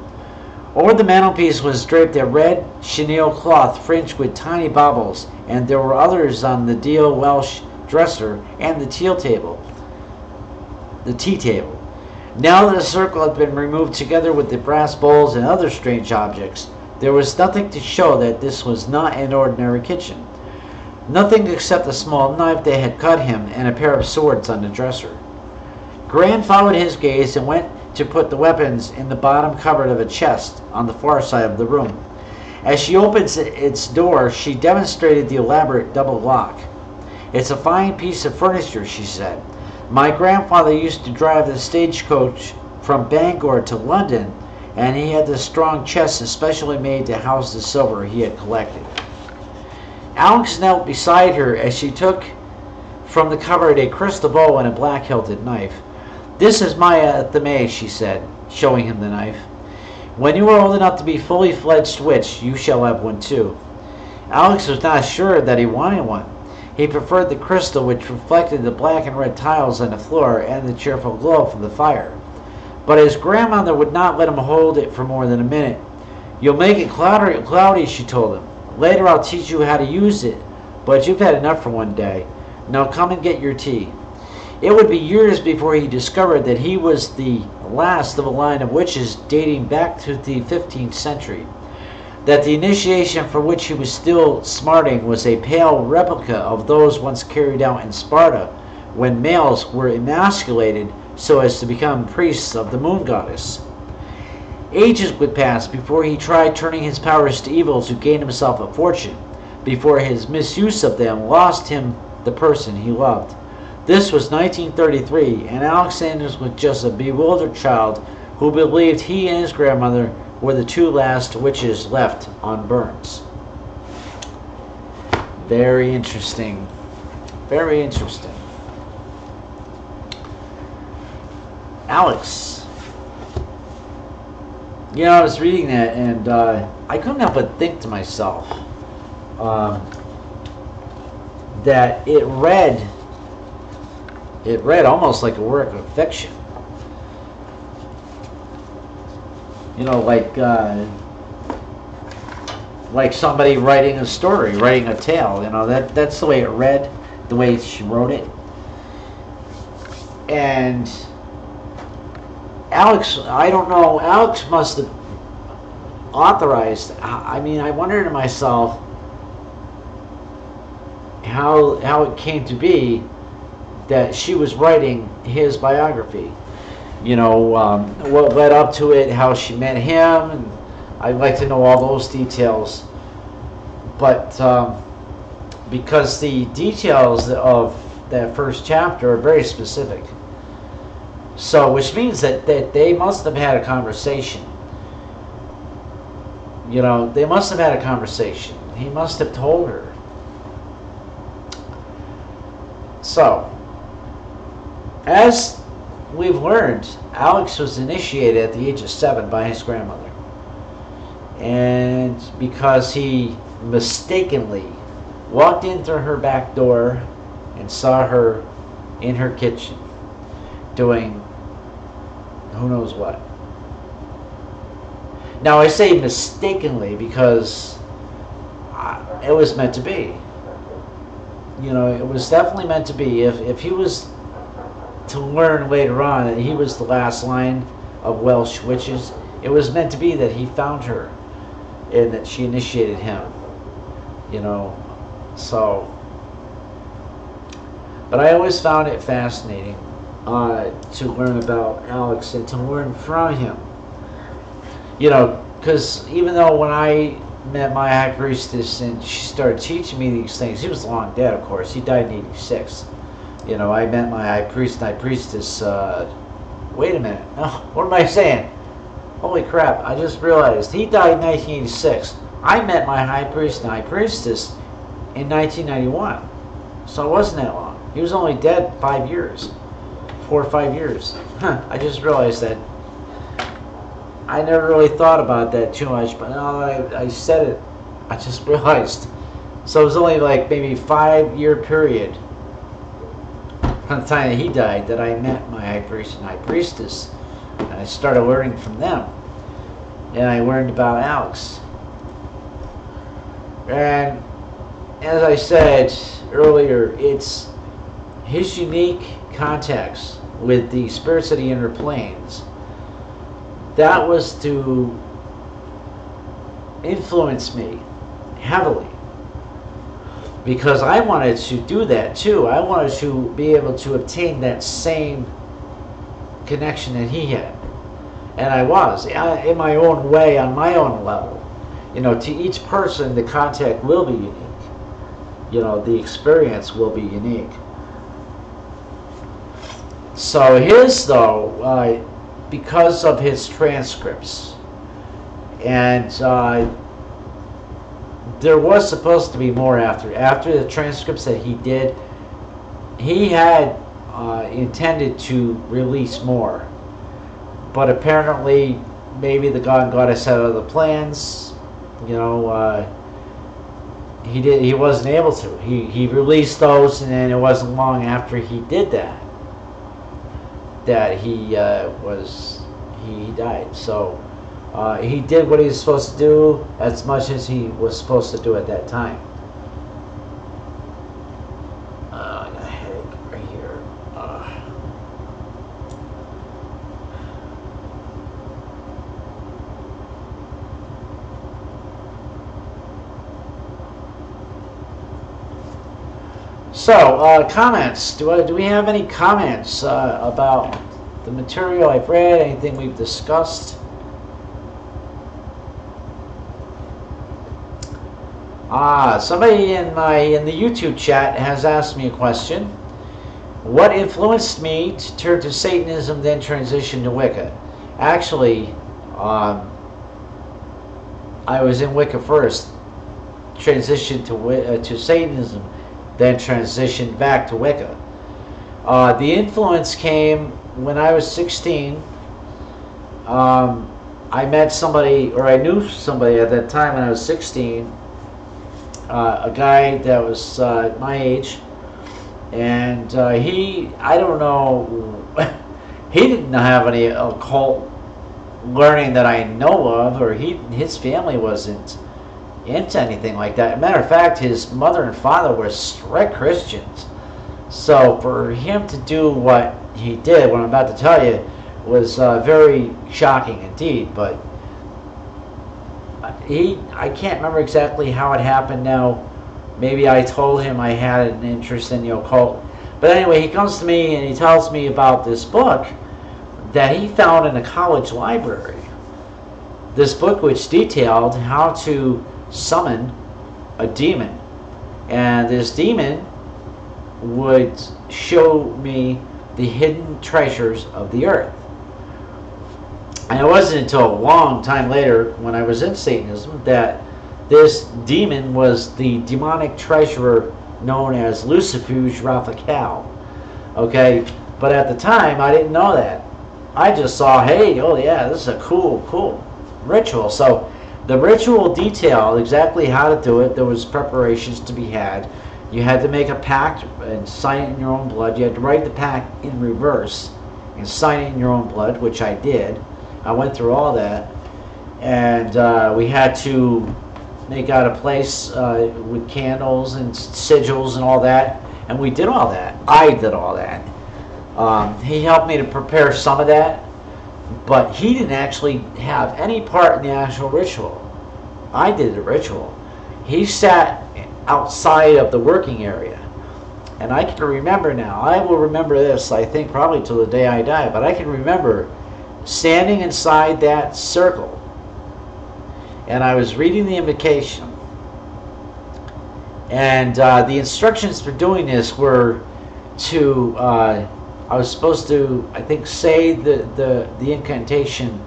Over the mantelpiece was draped a red chenille cloth fringed with tiny baubles, and there were others on the deal Welsh dresser and the tea table. Now that the circle had been removed together with the brass bowls and other strange objects, there was nothing to show that this was not an ordinary kitchen. Nothing except a small knife that had cut him and a pair of swords on the dresser. Gran followed his gaze and went to put the weapons in the bottom cupboard of a chest on the far side of the room. As she opened its door, she demonstrated the elaborate double lock. It's a fine piece of furniture, she said. My grandfather used to drive the stagecoach from Bangor to London, and he had this strong chest especially made to house the silver he had collected. Alex knelt beside her as she took from the cupboard a crystal bowl and a black-hilted knife. This is my Athame, she said, showing him the knife. When you are old enough to be fully fledged witch, you shall have one too. Alex was not sure that he wanted one. He preferred the crystal, which reflected the black and red tiles on the floor and the cheerful glow from the fire. But his grandmother would not let him hold it for more than a minute. You'll make it cloudy, she told him. Later I'll teach you how to use it, but you've had enough for one day. Now come and get your tea. It would be years before he discovered that he was the last of a line of witches dating back to the 15th century. That the initiation for which he was still smarting was a pale replica of those once carried out in Sparta, when males were emasculated so as to become priests of the moon goddess. Ages would pass before he tried turning his powers to evil to gain himself a fortune, before his misuse of them lost him the person he loved. This was 1933, and Alexander was just a bewildered child who believed he and his grandmother were the two last witches left on Burns. Very interesting. Very interesting. Alex. You know, I was reading that, and I couldn't help but think to myself that it read almost like a work of fiction. You know, like somebody writing a story, writing a tale. You know, that's the way it read, the way she wrote it. And Alex, I don't know, Alex must have authorized. I mean, I wondered to myself how it came to be that she was writing his biography. You know, what led up to it, how she met him, and I'd like to know all those details. But because the details of that first chapter are very specific. So, which means that they must have had a conversation. You know, they must have had a conversation. He must have told her. So, as we've learned, Alex was initiated at the age of 7 by his grandmother. And because he mistakenly walked in through her back door and saw her in her kitchen doing who knows what. Now I say mistakenly because it was meant to be. You know, it was definitely meant to be. If he was to learn later on that he was the last line of Welsh witches, it was meant to be that he found her and that she initiated him. You know, so. But I always found it fascinating to learn about Alex and to learn from him. You know, because even though when I met my high priestess and she started teaching me these things, he was long dead, of course. He died in '86. You know, I met my high priest and high priestess. Wait a minute. Oh, what am I saying? Holy crap! I just realized he died in 1986. I met my high priest and high priestess in 1991, so it wasn't that long. He was only dead 5 years, 4 or 5 years. Huh, I just realized that. I never really thought about that too much, but now that I said it, I just realized. So it was only like maybe 5-year period from the time that he died that I met my high priest and high priestess. And I started learning from them. And I learned about Alex. And as I said earlier, it's his unique contacts with the spirits of the inner planes. That was to influence me heavily, because I wanted to do that too. I wanted to be able to obtain that same connection that he had, and I was in my own way, on my own level. You know, to each person the contact will be unique. You know, the experience will be unique. So his, though, because of his transcripts, and there was supposed to be more after the transcripts that he did. He had intended to release more, but apparently maybe the god and goddess had other plans. You know, he wasn't able to. He released those, and then it wasn't long after he did that he died. So he did what he was supposed to do as much as he was supposed to do at that time. I got a headache right here. So, comments. Do we have any comments about the material I've read, anything we've discussed? Somebody in the YouTube chat has asked me a question. What influenced me to turn to Satanism, then transition to Wicca? Actually, I was in Wicca first, transitioned to Satanism, then transitioned back to Wicca. The influence came when I was 16. I met somebody, or I knew somebody at that time when I was 16, a guy that was my age, and I don't know, he didn't have any occult learning that I know of, or his family wasn't into anything like that. As a matter of fact, his mother and father were strict Christians. So for him to do what he did, what I'm about to tell you, was very shocking indeed. But I can't remember exactly how it happened now. Maybe I told him I had an interest in the occult. But anyway, he comes to me and he tells me about this book that he found in a college library. This book which detailed how to summon a demon, and this demon would show me the hidden treasures of the earth. And it wasn't until a long time later, when I was in Satanism, that this demon was the demonic treasurer known as Lucifuge Raphael. Okay, but at the time I didn't know that. I just saw, hey, oh yeah, this is a cool ritual. So the ritual detailed exactly how to do it. There was preparations to be had. You had to make a pact and sign it in your own blood. You had to write the pact in reverse and signing your own blood, which I did. I went through all that, and we had to make out a place with candles and sigils and all that, and we did all that. I did all that. He helped me to prepare some of that, but he didn't actually have any part in the actual ritual. I did the ritual. He sat outside of the working area. And I can remember now, I will remember this, I think probably till the day I die, but I can remember standing inside that circle, and I was reading the invocation. And the instructions for doing this were to, I was supposed to, I think, say the incantation,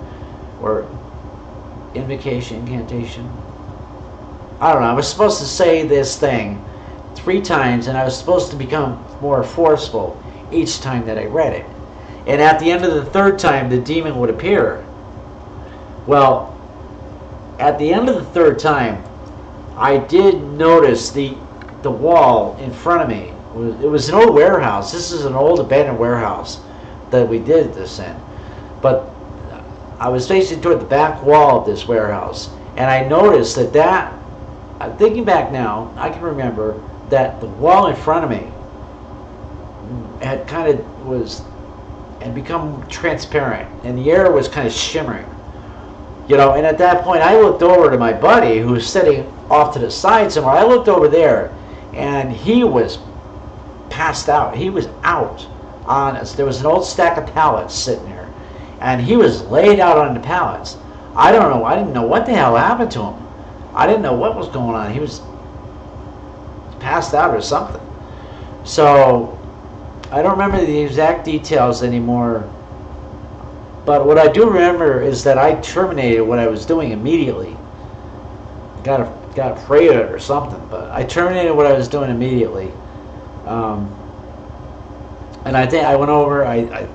or incantation. I don't know, I was supposed to say this thing 3 times, and I was supposed to become more forceful each time that I read it. And at the end of the 3rd time, the demon would appear. Well, at the end of the 3rd time, I did notice the wall in front of me. It was an old warehouse. This is an old abandoned warehouse that we did this in. But I was facing toward the back wall of this warehouse, and I noticed that thinking back now, I can remember that the wall in front of me had become transparent, and the air was kind of shimmering. You know, and at that point I looked over to my buddy who was sitting off to the side somewhere. I looked over there, and he was passed out. He was out on us. There was an old stack of pallets sitting there, and he was laid out on the pallets. I don't know. I didn't know what the hell happened to him. I didn't know what was going on. He was passed out or something. So I don't remember the exact details anymore, but what I do remember is that I terminated what I was doing immediately. Got afraid of it or something, but I terminated what I was doing immediately. And I think I went over. I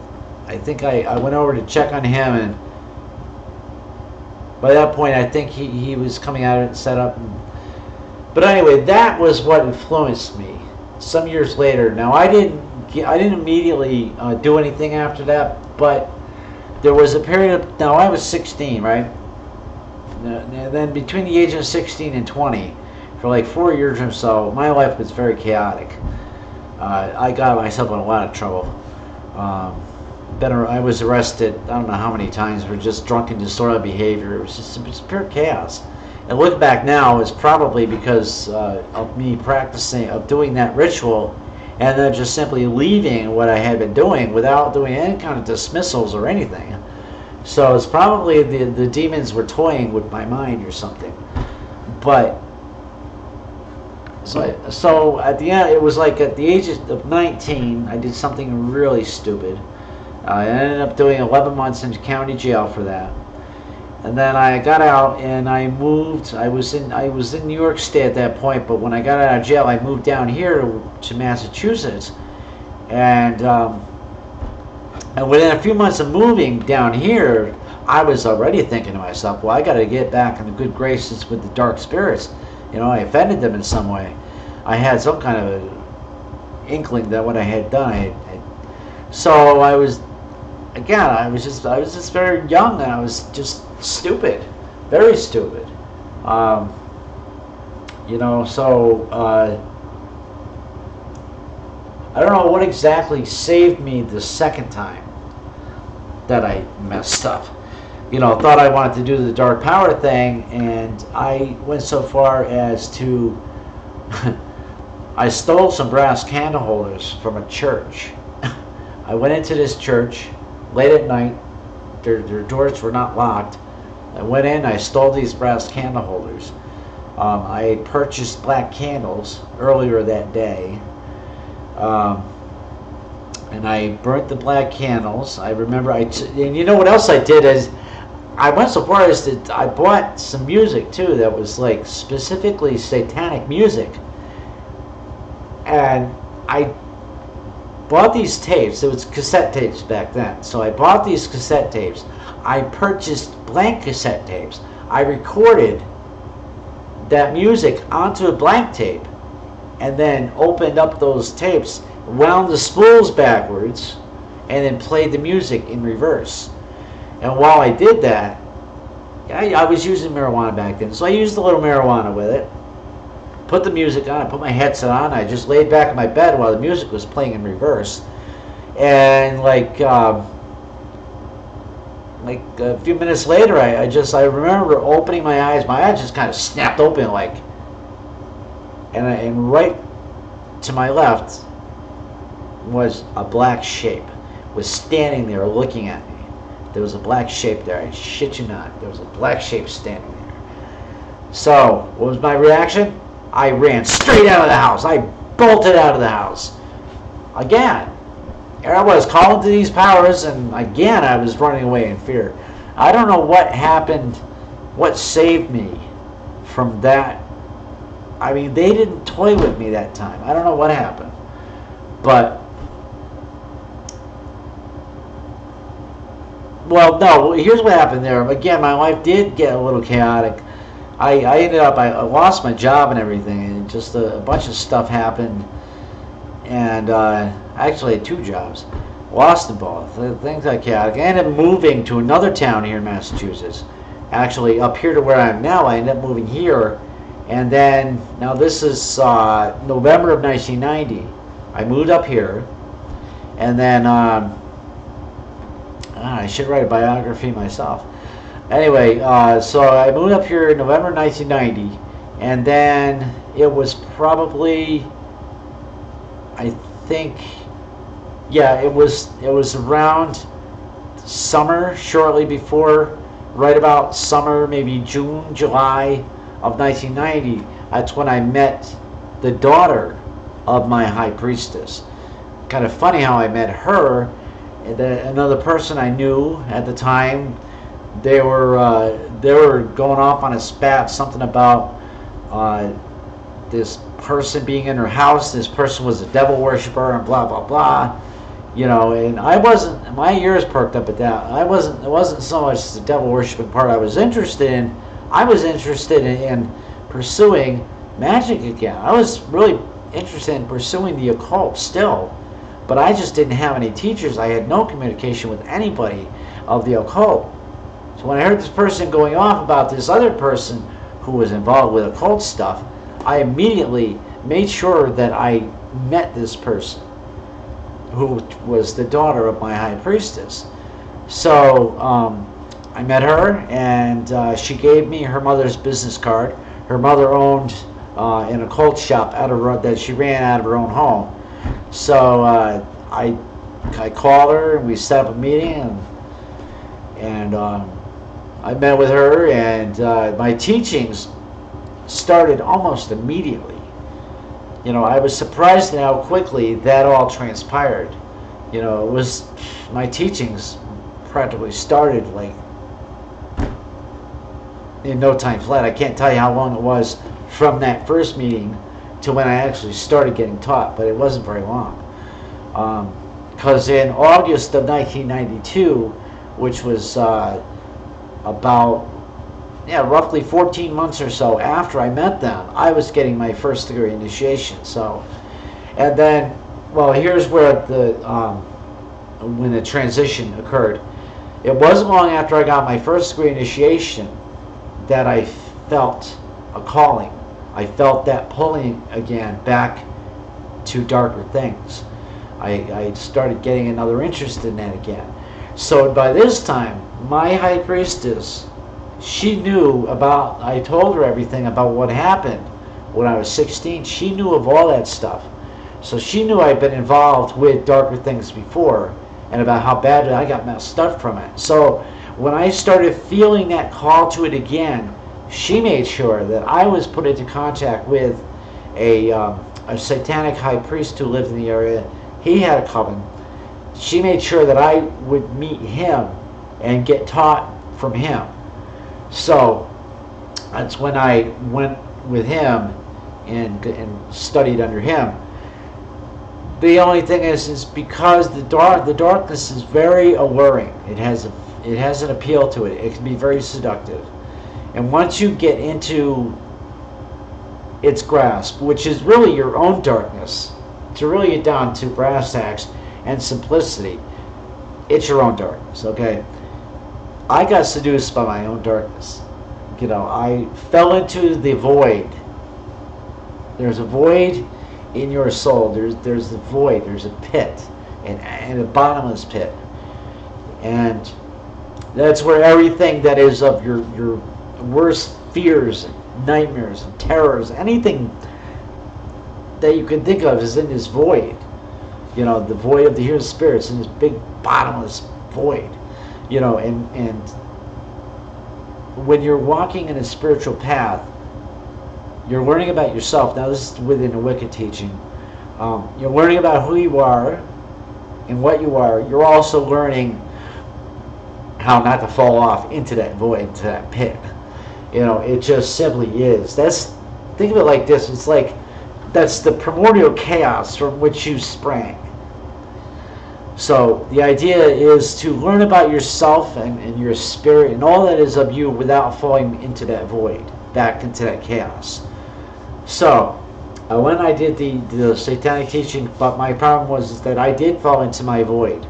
think I went over to check on him, and by that point I think he was coming out and set up. But anyway, that was what influenced me. Some years later, now I didn't immediately do anything after that, but there was a period of, now I was 16, right? And then between the age of 16 and 20, for like 4 years or so, my life was very chaotic. I got myself in a lot of trouble. I was arrested, I don't know how many times, for just drunken, disorderly behavior. It was just pure chaos. And looking back now, it's probably because of me practicing, of doing that ritual, and then just simply leaving what I had been doing without doing any kind of dismissals or anything. So it's probably the demons were toying with my mind or something. But so at the end, it was like at the age of 19, I did something really stupid. I ended up doing 11 months in county jail for that. And then I got out and I moved. I was in New York State at that point, but when I got out of jail, I moved down here to Massachusetts. And within a few months of moving down here, I was already thinking to myself, well, I got to get back in the good graces with the dark spirits. You know, I offended them in some way. I had some kind of inkling that what I had done. So I was just very young, and I was just stupid, very stupid. You know, so I don't know what exactly saved me the second time that I messed up. You know, thought I wanted to do the dark power thing, and I went so far as to I stole some brass candle holders from a church. I went into this church late at night. Their doors were not locked. I went in, I stole these brass candle holders. I had purchased black candles earlier that day. And I burnt the black candles. I remember, and you know what else I did is, I went so far as that I bought some music too that was like specifically satanic music. And I bought these tapes. It was cassette tapes back then. So I bought these cassette tapes. I purchased blank cassette tapes. I recorded that music onto a blank tape and then opened up those tapes, wound the spools backwards, and then played the music in reverse. And while I did that, I was using marijuana back then, so I used a little marijuana with it. Put the music on, I put my headset on, I just laid back in my bed while the music was playing in reverse. And like a few minutes later, I remember opening my eyes just kind of snapped open, like, and right to my left was a black shape, was standing there looking at me. There was a black shape there, I shit you not. There was a black shape standing there. So, what was my reaction? I ran straight out of the house. I bolted out of the house. Again, here I was calling to these powers, and again I was running away in fear. I don't know what happened, what saved me from that. I mean, they didn't toy with me that time. I don't know what happened. But, well, no, here's what happened there. Again, my life did get a little chaotic. I ended up, I lost my job and everything, and just a bunch of stuff happened. And I actually had 2 jobs. Lost them both. Things got chaotic. I ended up moving to another town here in Massachusetts. Actually, up here to where I am now, I ended up moving here. And then, now this is November of 1990. I moved up here. And then, I should write a biography myself. Anyway, so I moved up here in November 1990. And then it was probably, I think, yeah, it was around summer, shortly before, right about summer, maybe June, July of 1990. That's when I met the daughter of my high priestess. Kind of funny how I met her. Another person I knew at the time, they were going off on a spat, something about this person being in her house. This person was a devil worshiper and blah blah blah, you know. And I wasn't. My ears perked up at that. It wasn't so much the devil worshiping part I was interested in. I was interested in pursuing magic again. I was really interested in pursuing the occult still, but I just didn't have any teachers. I had no communication with anybody of the occult. So when I heard this person going off about this other person who was involved with occult stuff, I immediately made sure that I met this person, who was the daughter of my high priestess. So I met her, and she gave me her mother's business card. Her mother owned an occult shop that she ran out of her own home. So I called her, and we set up a meeting, and I met with her, and my teachings started almost immediately. You know, I was surprised at how quickly that all transpired. You know, it was, my teachings practically started like in no time flat. I can't tell you how long it was from that first meeting to when I actually started getting taught, but it wasn't very long. Because in August of 1992, which was about roughly 14 months or so after I met them, I was getting my first degree initiation. So, and then, well, here's where when the transition occurred. It wasn't long after I got my first degree initiation that I felt a calling. I felt that pulling again back to darker things. I started getting another interest in that again. So by this time, my high priestess, she knew about, I told her everything about what happened when I was 16. She knew of all that stuff. So she knew I'd been involved with darker things before, and about how badly I got messed up from it. So when I started feeling that call to it again, she made sure that I was put into contact with a satanic high priest who lived in the area. He had a coven. She made sure that I would meet him and get taught from him. So that's when I went with him and studied under him. The only thing is because the darkness is very alluring. It has an appeal to it. It can be very seductive. And once you get into its grasp, which is really your own darkness, to really get down to brass tacks and simplicity, It's your own darkness, okay? I got seduced by my own darkness. You know, I fell into the void. There's a void in your soul. There's the void. There's a pit, and a bottomless pit, and that's where everything that is of your worst fears, and nightmares, and terrors, anything that you can think of is in this void. You know, the void of the human spirits, in this big bottomless void. You know, and when you're walking in a spiritual path, you're learning about yourself. Now, this is within a Wicca teaching. You're learning about who you are and what you are. You're also learning how not to fall off into that void, into that pit. You know, it just simply is. Think of it like this. It's like that's the primordial chaos from which you sprang. So the idea is to learn about yourself and your spirit and all that is of you without falling into that void, back into that chaos. So when I did the satanic teaching, but my problem was that I did fall into my void.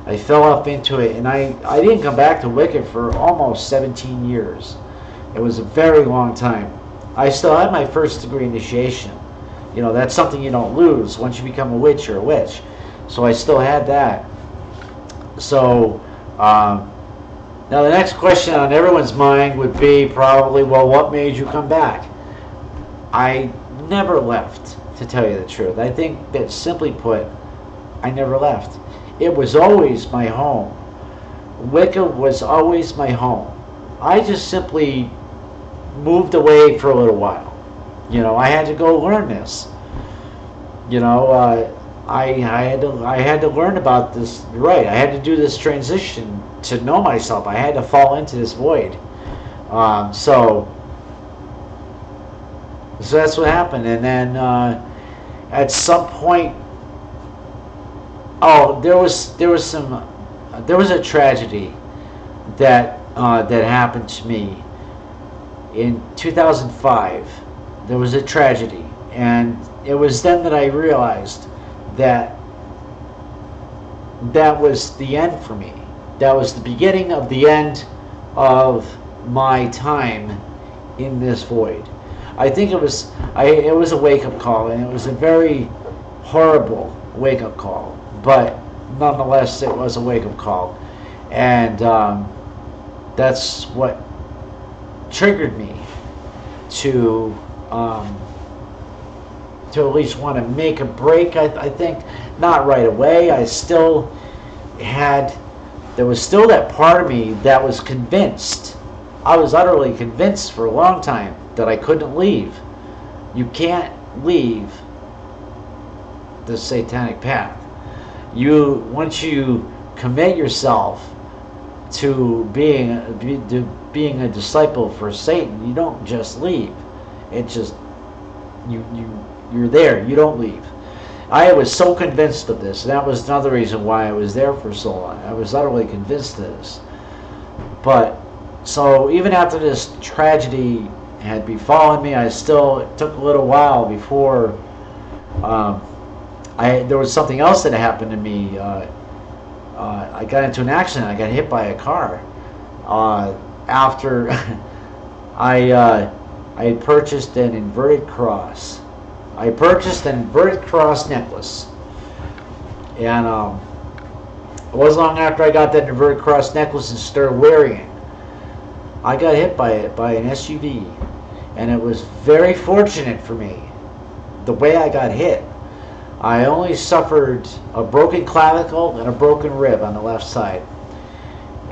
I fell up into it, and I didn't come back to Wicca for almost 17 years. It was a very long time. I still had my first degree initiation. You know, that's something you don't lose once you become a witch or a witch. So I still had that. So now the next question on everyone's mind would be probably, well, what made you come back? I never left, to tell you the truth. I think that, simply put, I never left. It was always my home. Wicca was always my home. I just simply moved away for a little while. You know, I had to go learn this. You know, I had to learn about this. Right, I had to do this transition to know myself. I had to fall into this void. So that's what happened. And then at some point, there was a tragedy that happened to me in 2005. There was a tragedy, and it was then that I realized that was the end for me. That was the beginning of the end of my time in this void. I think it was a wake-up call, and it was a very horrible wake-up call, but nonetheless it was a wake-up call, and that's what triggered me to at least want to make a break. I think not right away. There was still that part of me that was convinced. I was utterly convinced for a long time that I couldn't leave. You can't leave the satanic path. Once you commit yourself to being a disciple for Satan, you don't just leave. It just you're there. You don't leave. I was so convinced of this. That was another reason why I was there for so long. I was utterly convinced of this. But so even after this tragedy had befallen me, it took a little while before there was something else that happened to me. I got into an accident. I got hit by a car after I had purchased an inverted cross. I purchased an inverted cross necklace, and it wasn't long after I got that inverted cross necklace and started wearing it, I got hit by an SUV, and it was very fortunate for me the way I got hit. I only suffered a broken clavicle and a broken rib on the left side,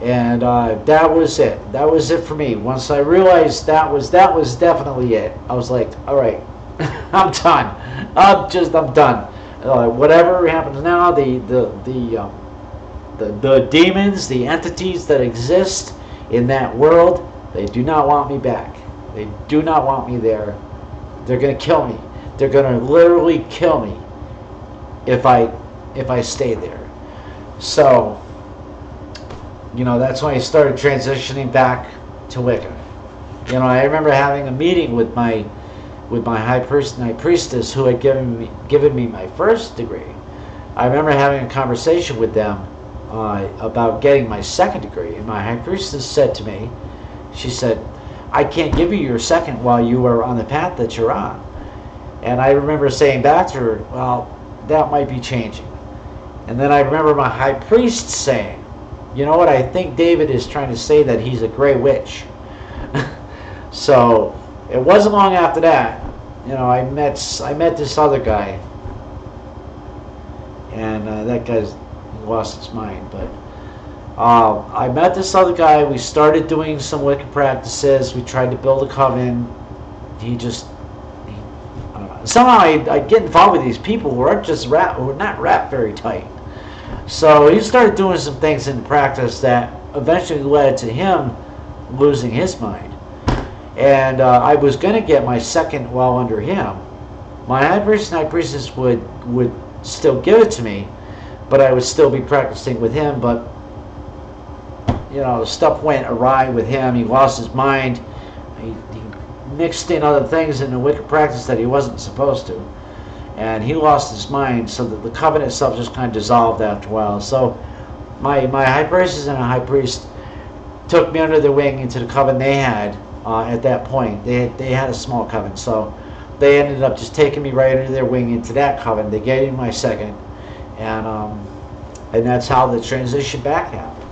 and that was it. That was it for me. Once I realized that was definitely it, I was like, all right, I'm done. I'm done. Whatever happens now, the demons, the entities that exist in that world, they do not want me back. They do not want me there. They're going to kill me. They're going to literally kill me if I stay there. So, you know, that's when I started transitioning back to Wicca. You know, I remember having a meeting with my high priestess who had given me my first degree. I remember having a conversation with them, about getting my second degree. And my high priestess said to me, she said, I can't give you your second while you are on the path that you're on. And I remember saying back to her, well, that might be changing. And then I remember my high priest saying, you know what, I think David is trying to say that he's a gray witch. So it wasn't long after that, you know, I met this other guy, and that guy's lost his mind. But I met this other guy. We started doing some Wicca practices. We tried to build a coven. Somehow I get involved with these people who are not wrapped very tight. So he started doing some things in practice that eventually led to him losing his mind. And I was going to get my second while under him. My high priest and high priestess would still give it to me, but I would still be practicing with him. But you know, stuff went awry with him. He lost his mind. He mixed in other things in the Wicca practice that he wasn't supposed to, and he lost his mind. So that the coven itself just kind of dissolved after a while. So my high priestess and a high priest took me under their wing into the coven they had. At that point, they had a small coven, so they ended up just taking me right under their wing into that coven. They gave me my second, and that's how the transition back happened.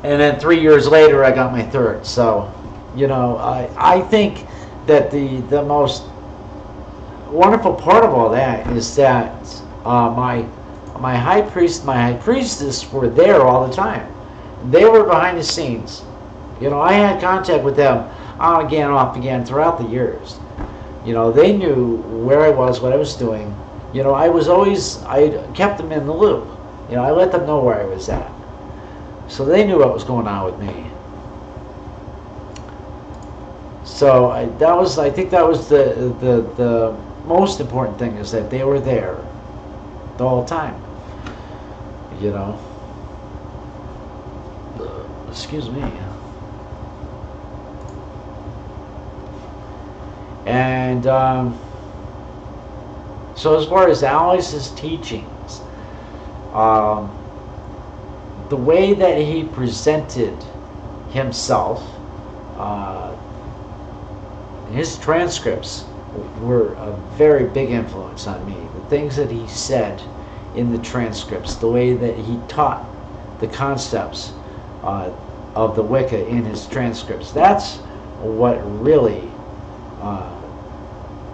And then 3 years later, I got my third. So, you know, I think that the most wonderful part of all that is that my high priest, my high priestess were there all the time. They were behind the scenes. You know, I had contact with them on again, off again throughout the years. You know, they knew where I was, what I was doing. You know, I kept them in the loop. You know, I let them know where I was at. So they knew what was going on with me. So I think that was the most important thing, is that they were there the whole time. You know. Excuse me. And so as far as Alex's teachings, the way that he presented himself, his transcripts were a very big influence on me. The things that he said in the transcripts, the way that he taught the concepts of the Wicca in his transcripts, that's what really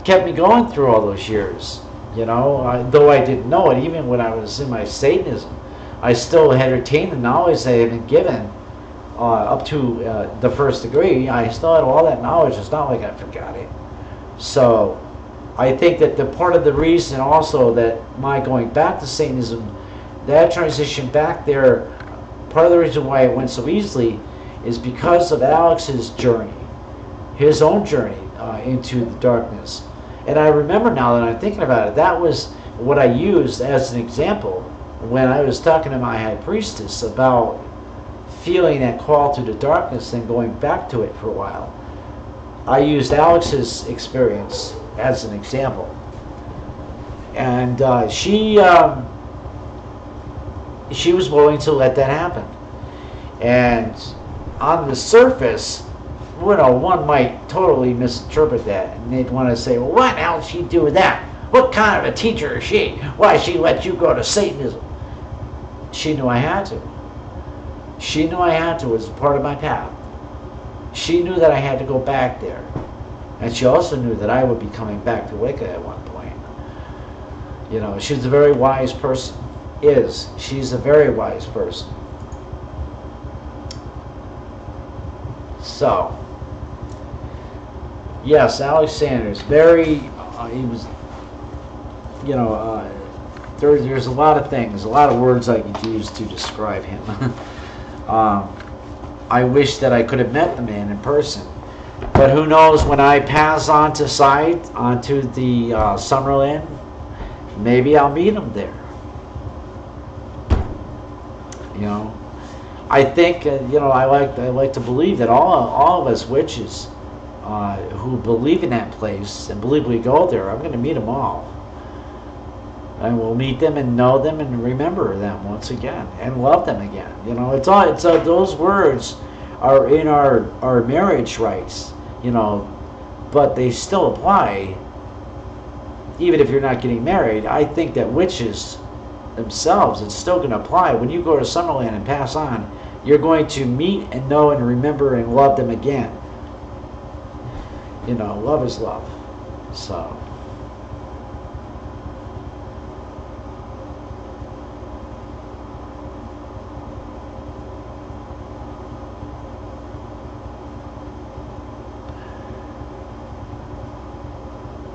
kept me going through all those years. You know, though I didn't know it, even when I was in my Satanism, I still had retained the knowledge that I had been given up to the first degree. I still had all that knowledge. It's not like I forgot it. So I think that the part of the reason also that my going back to Satanism, that transition back there, part of the reason why it went so easily is because of Alex's journey, his own journey into the darkness. And I remember now that I'm thinking about it, that was what I used as an example when I was talking to my high priestess about feeling that call to the darkness and going back to it for a while. I used Alex's experience as an example. And she was willing to let that happen. And on the surface, you know, one might totally misinterpret that, and they'd want to say, well, what the hell did she do with that? What kind of a teacher is she? Why she let you go to Satanism? She knew I had to. She knew I had to. It was part of my path. She knew that I had to go back there. And she also knew that I would be coming back to Wicca at one point. You know, she's a very wise person. She's a very wise person. So, yes, Alex Sanders, very, he was, you know, there's a lot of things, a lot of words I could use to describe him. I wish that I could have met the man in person. But who knows, when I pass onto the Summerlin, maybe I'll meet him there. You know, I think, you know, I like to believe that all of us witches who believe in that place and believe we go there, I'm going to meet them all. and we'll meet them and know them and remember them once again and love them again. You know, it's all, it's those words are in our marriage rights, you know, but they still apply even if you're not getting married. I think that witches themselves, it's still going to apply. When you go to Summerland and pass on, you're going to meet and know and remember and love them again. You know, love is love. So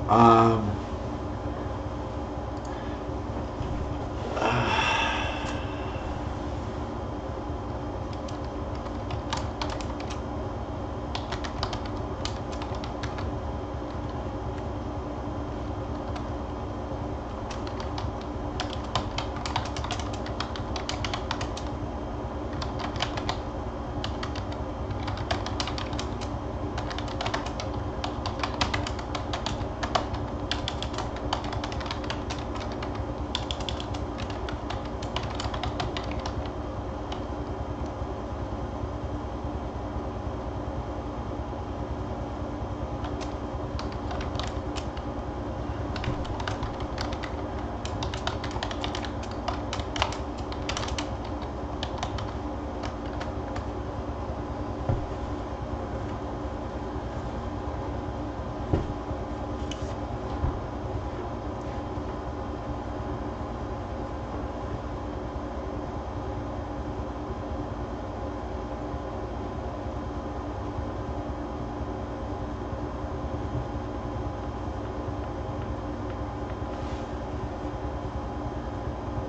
um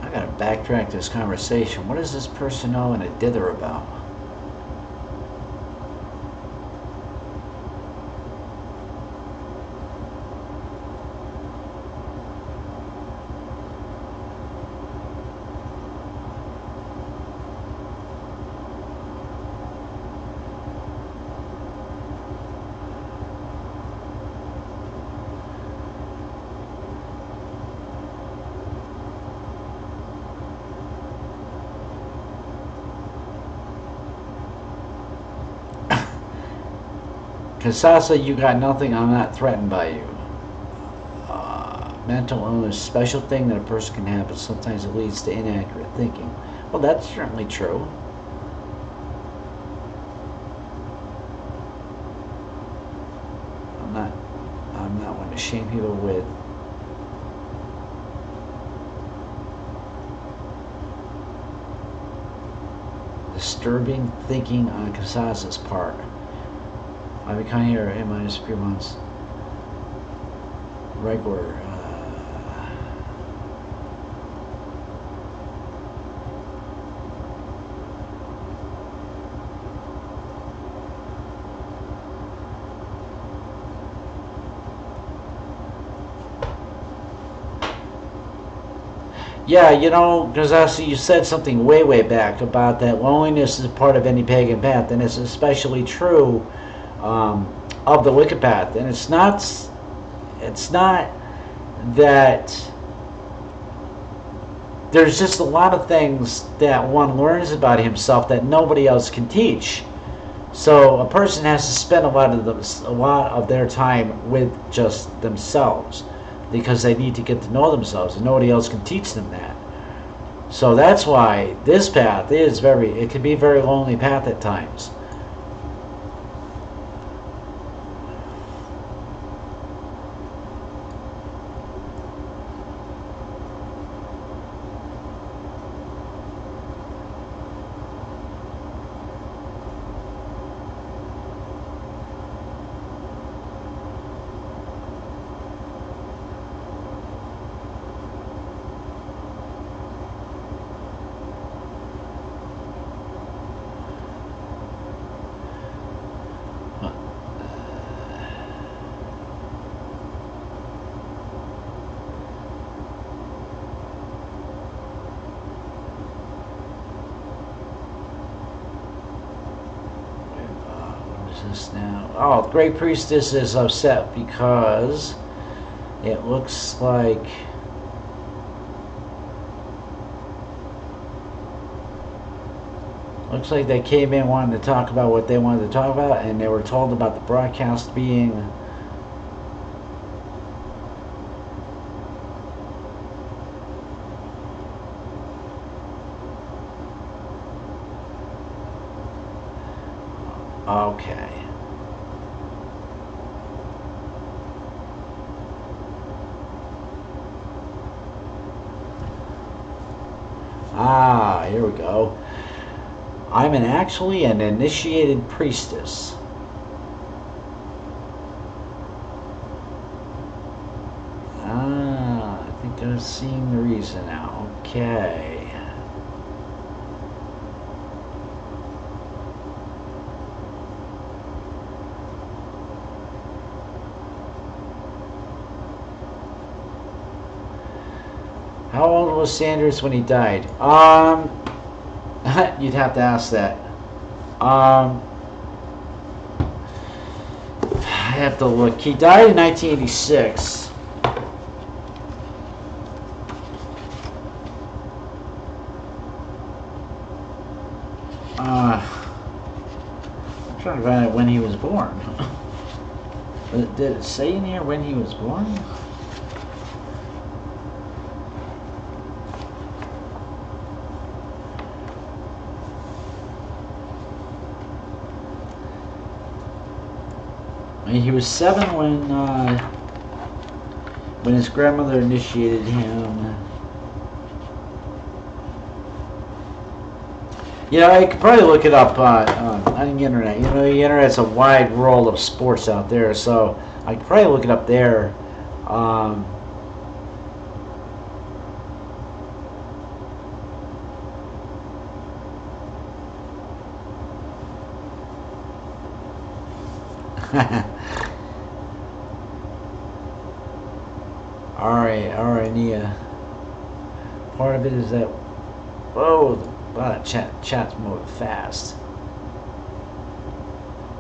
I gotta backtrack this conversation. What does this person know and a dither about? Kasasa, you got nothing. I'm not threatened by you. Mental illness, special thing that a person can have, but sometimes it leads to inaccurate thinking. Well, that's certainly true. I'm not one to shame people with disturbing thinking on Kasasa's part. I become here in minus 3 months. Regular. Yeah, you know, Gazassi, you said something way back about that loneliness is part of any pagan path, and it's especially true of the Wicca path. And it's not that there's just a lot of things that one learns about himself that nobody else can teach. So a person has to spend a lot of their time with just themselves, because they need to get to know themselves, and nobody else can teach them that. So that's why this path is it can be a very lonely path at times. Now, oh, the Great Priestess is upset because it looks like Looks like they came in wanting to talk about what they wanted to talk about, and they were told about the broadcast being okay. Ah, here we go. I'm actually an initiated priestess. Ah, I think I'm seeing the reason now. Okay. How old was Sanders when he died? You'd have to ask that. I have to look. He died in 1986. I'm trying to find out when he was born. Did it say in here when he was born? He was 7 when his grandmother initiated him. You know, I could probably look it up on the internet. You know, the internet's a wide world of sports out there, so I could probably look it up there. Alright, Nia. Part of it is that, whoa, wow, chat's moving fast.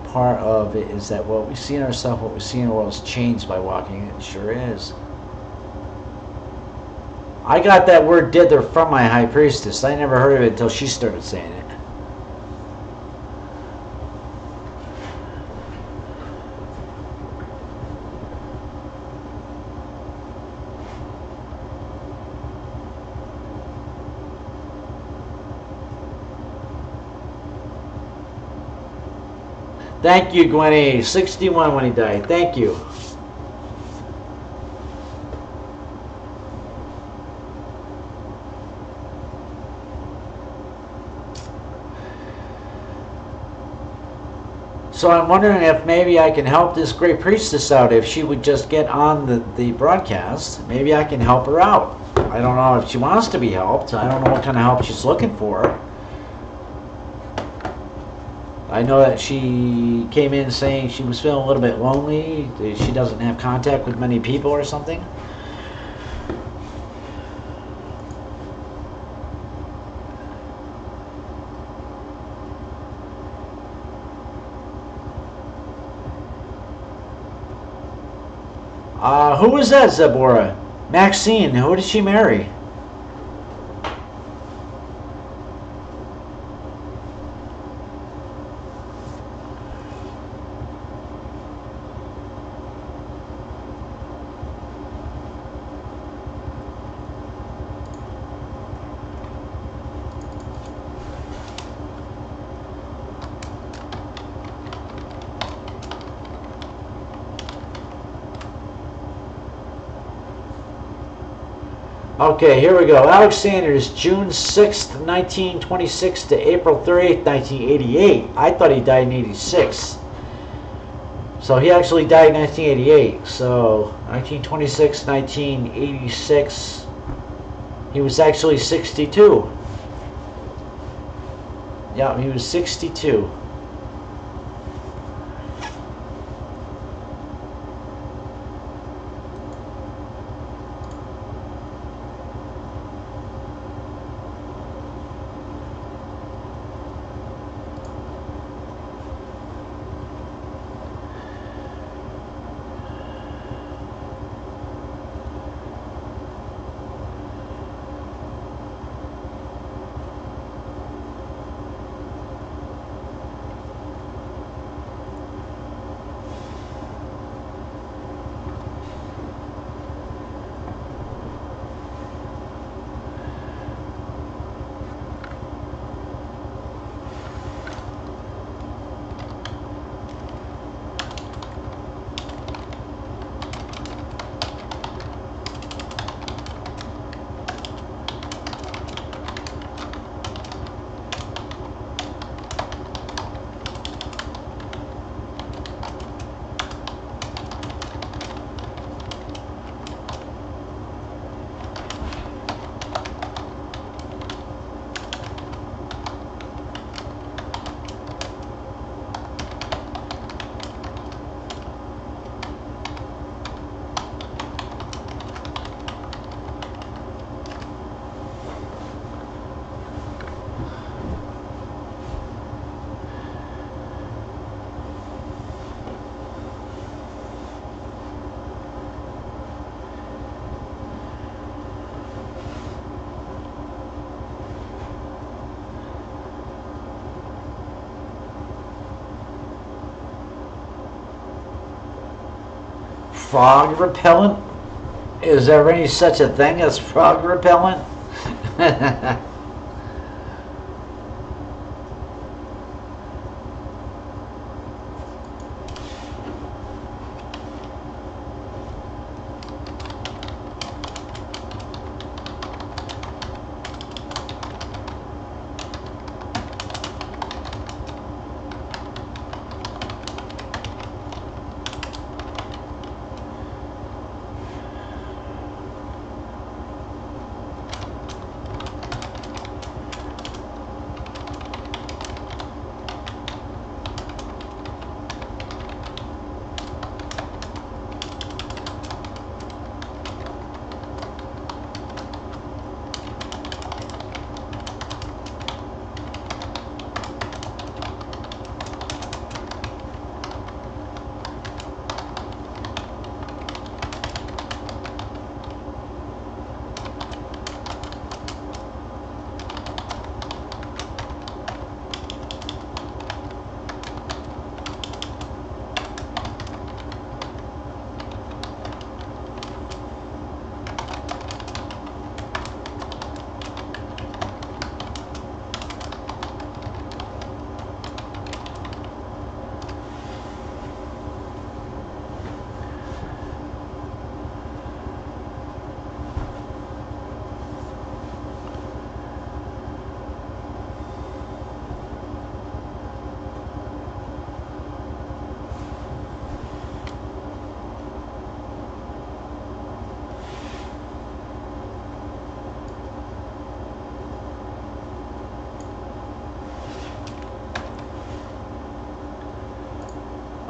Part of it is that what we see in ourselves, what we see in the world is changed by walking. It sure is. I got that word dither from my high priestess. I never heard of it until she started saying it. Thank you, Gwenny. 61 when he died. Thank you. So I'm wondering if maybe I can help this great priestess out. If she would just get on the broadcast, maybe I can help her out. I don't know if she wants to be helped. I don't know what kind of help she's looking for. I know that she came in saying she was feeling a little bit lonely. She doesn't have contact with many people or something. Who was that, Zebora? Maxine. Who did she marry? Okay, here we go. Alex Sanders, June 6th, 1926 to April 30th, 1988. I thought he died in 86. So he actually died in 1988. So 1926, 1986. He was actually 62. Yeah, he was 62. Frog repellent? Is there any such a thing as frog repellent?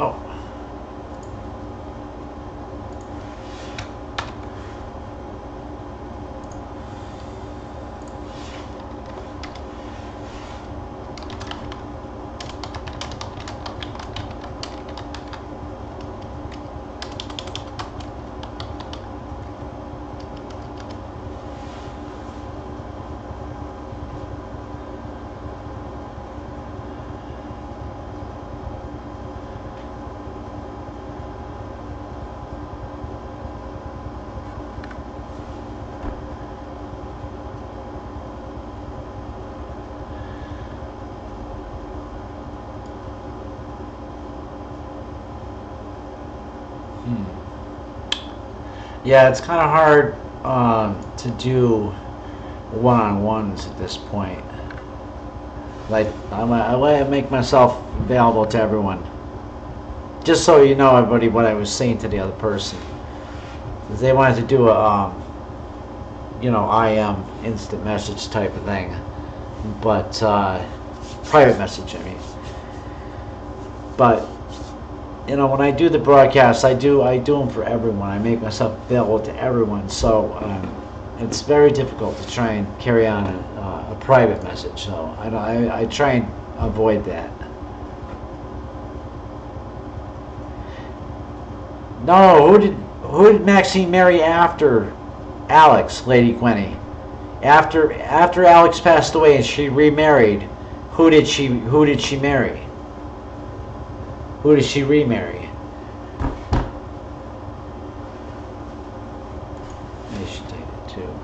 Oh. Yeah, it's kind of hard to do one-on-ones at this point. Like, I want to make myself available to everyone. Just so you know, everybody, what I was saying to the other person. They wanted to do a, IM, instant message type of thing. But, private message, I mean. But, when I do the broadcasts, I do them for everyone. I make myself available to everyone. So, it's very difficult to try and carry on a private message. So, I try and avoid that. No, who did Maxine marry after Alex, Lady Gwenny? After Alex passed away and she remarried, who did she marry? Who did she remarry? I should take it too.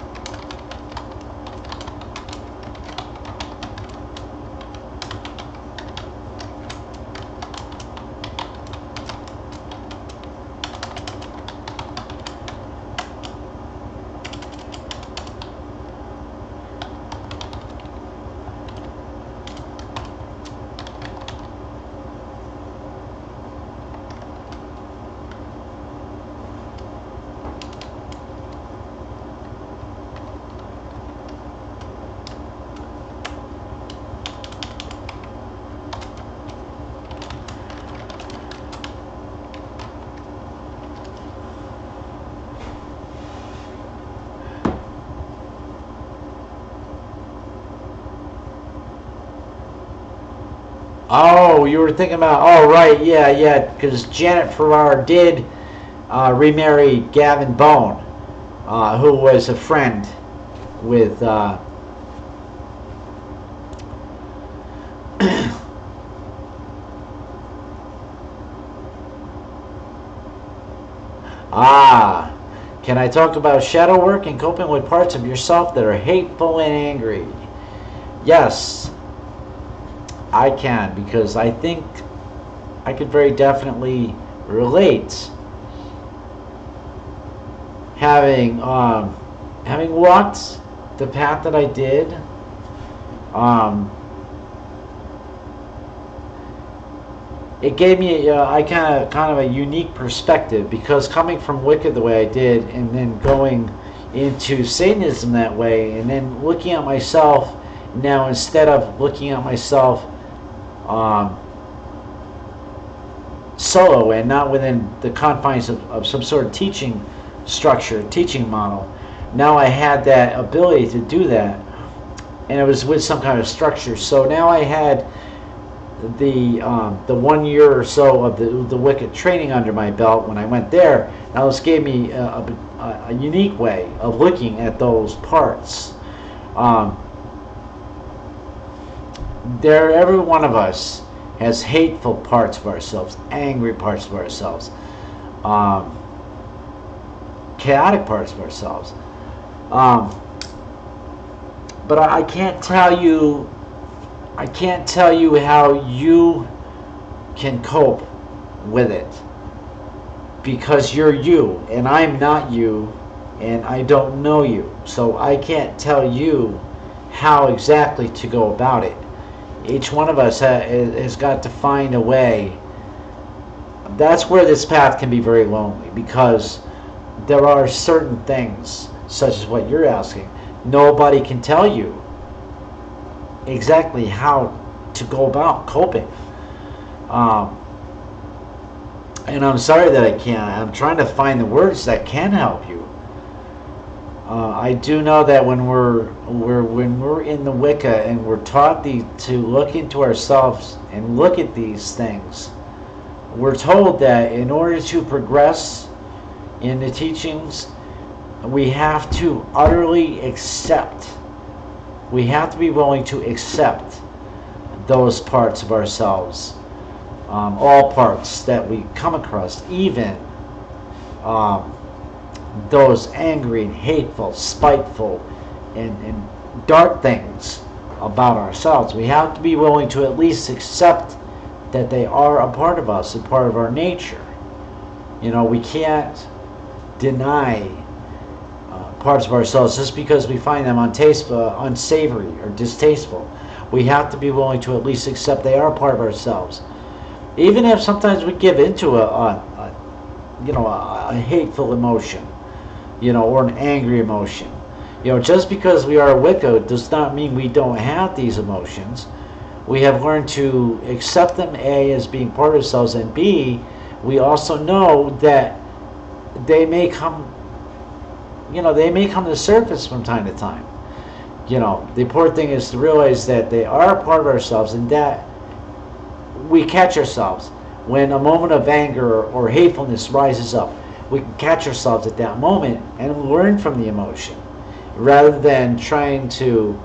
Oh, you were thinking about, oh, right, yeah, because Janet Farrar did remarry Gavin Bone, who was a friend with Ah, can I talk about shadow work and coping with parts of yourself that are hateful and angry? Yes, I can, because I think I could very definitely relate having walked the path that I did. It gave me kind of a unique perspective, because coming from Wicca the way I did, and then going into Satanism that way, and then looking at myself now, instead of looking at myself solo and not within the confines of some sort of teaching structure, teaching model, now I had that ability to do that, and it was with some kind of structure. So now I had the 1 year or so of the Wicca training under my belt when I went there. Now this gave me a unique way of looking at those parts. Every one of us has hateful parts of ourselves, angry parts of ourselves, chaotic parts of ourselves. But I can't tell you how you can cope with it, because you're you and I'm not you, and I don't know you, so I can't tell you how exactly to go about it. Each one of us has got to find a way. That's where this path can be very lonely, because there are certain things, such as what you're asking, nobody can tell you exactly how to go about coping. And I'm sorry that I can't. I'm trying to find the words that can help you. I do know that when we're in the Wicca and we're taught to look into ourselves and look at these things, we're told that in order to progress in the teachings, we have to utterly accept. We have to be willing to accept those parts of ourselves, all parts that we come across, even those angry and hateful, spiteful, and dark things about ourselves. We have to be willing to at least accept that they are a part of us, a part of our nature. You know, we can't deny parts of ourselves just because we find them unsavory or distasteful. We have to be willing to at least accept they are a part of ourselves, even if sometimes we give into a hateful emotion, or an angry emotion. Just because we are Wicca does not mean we don't have these emotions. We have learned to accept them, A, as being part of ourselves, and B, we also know that they may come to the surface from time to time. The important thing is to realize that they are a part of ourselves, and that we catch ourselves when a moment of anger or hatefulness rises up. We can catch ourselves at that moment and learn from the emotion, rather than trying to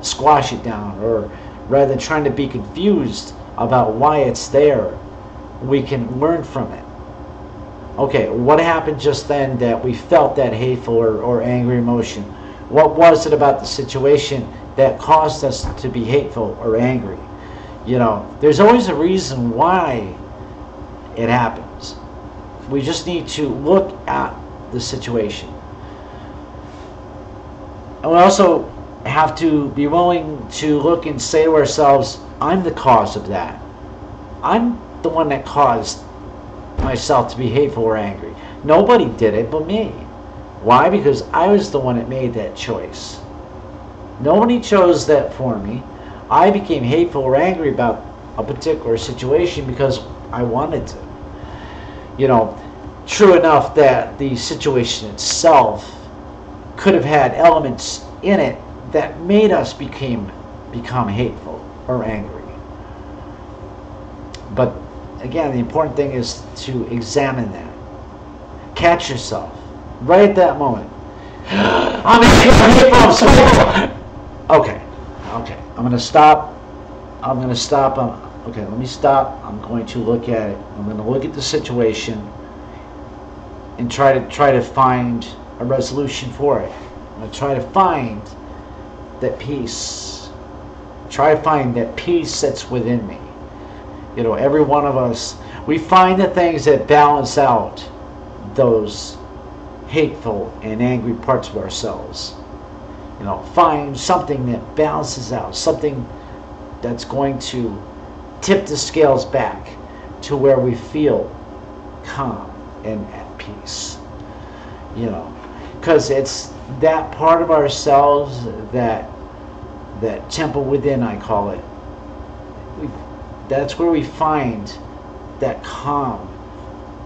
squash it down, or rather than trying to be confused about why it's there. We can learn from it. Okay, what happened just then that we felt that hateful or angry emotion? What was it about the situation that caused us to be hateful or angry? There's always a reason why it happens. We just need to look at the situation. And we also have to be willing to look and say to ourselves, I'm the cause of that. I'm the one that caused myself to be hateful or angry. Nobody did it but me. Why? Because I was the one that made that choice. Nobody chose that for me. I became hateful or angry about a particular situation because I wanted to. True enough that the situation itself could have had elements in it that made us become hateful or angry. But again, the important thing is to examine that. Catch yourself right at that moment. I'm hateful. Okay. I'm going to stop. Okay, let me stop. I'm going to look at it. I'm going to look at the situation and try to find a resolution for it. I'm going to try to find that peace. Try to find that peace that's within me. You know, every one of us, we find the things that balance out those hateful and angry parts of ourselves. You know, find something that balances out, something that's going to tip the scales back to where we feel calm and at peace. You know, because it's that part of ourselves, that temple within, I call it. That's where we find that calm,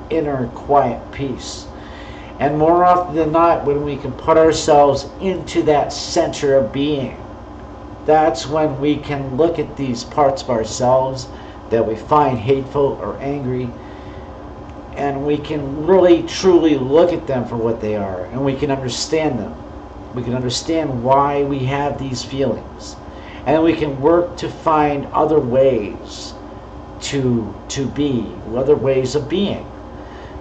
inner quiet peace. And more often than not, when we can put ourselves into that center of being, that's when we can look at these parts of ourselves that we find hateful or angry, and we can really truly look at them for what they are, and we can understand them. We can understand why we have these feelings, and we can work to find other ways to be, other ways of being.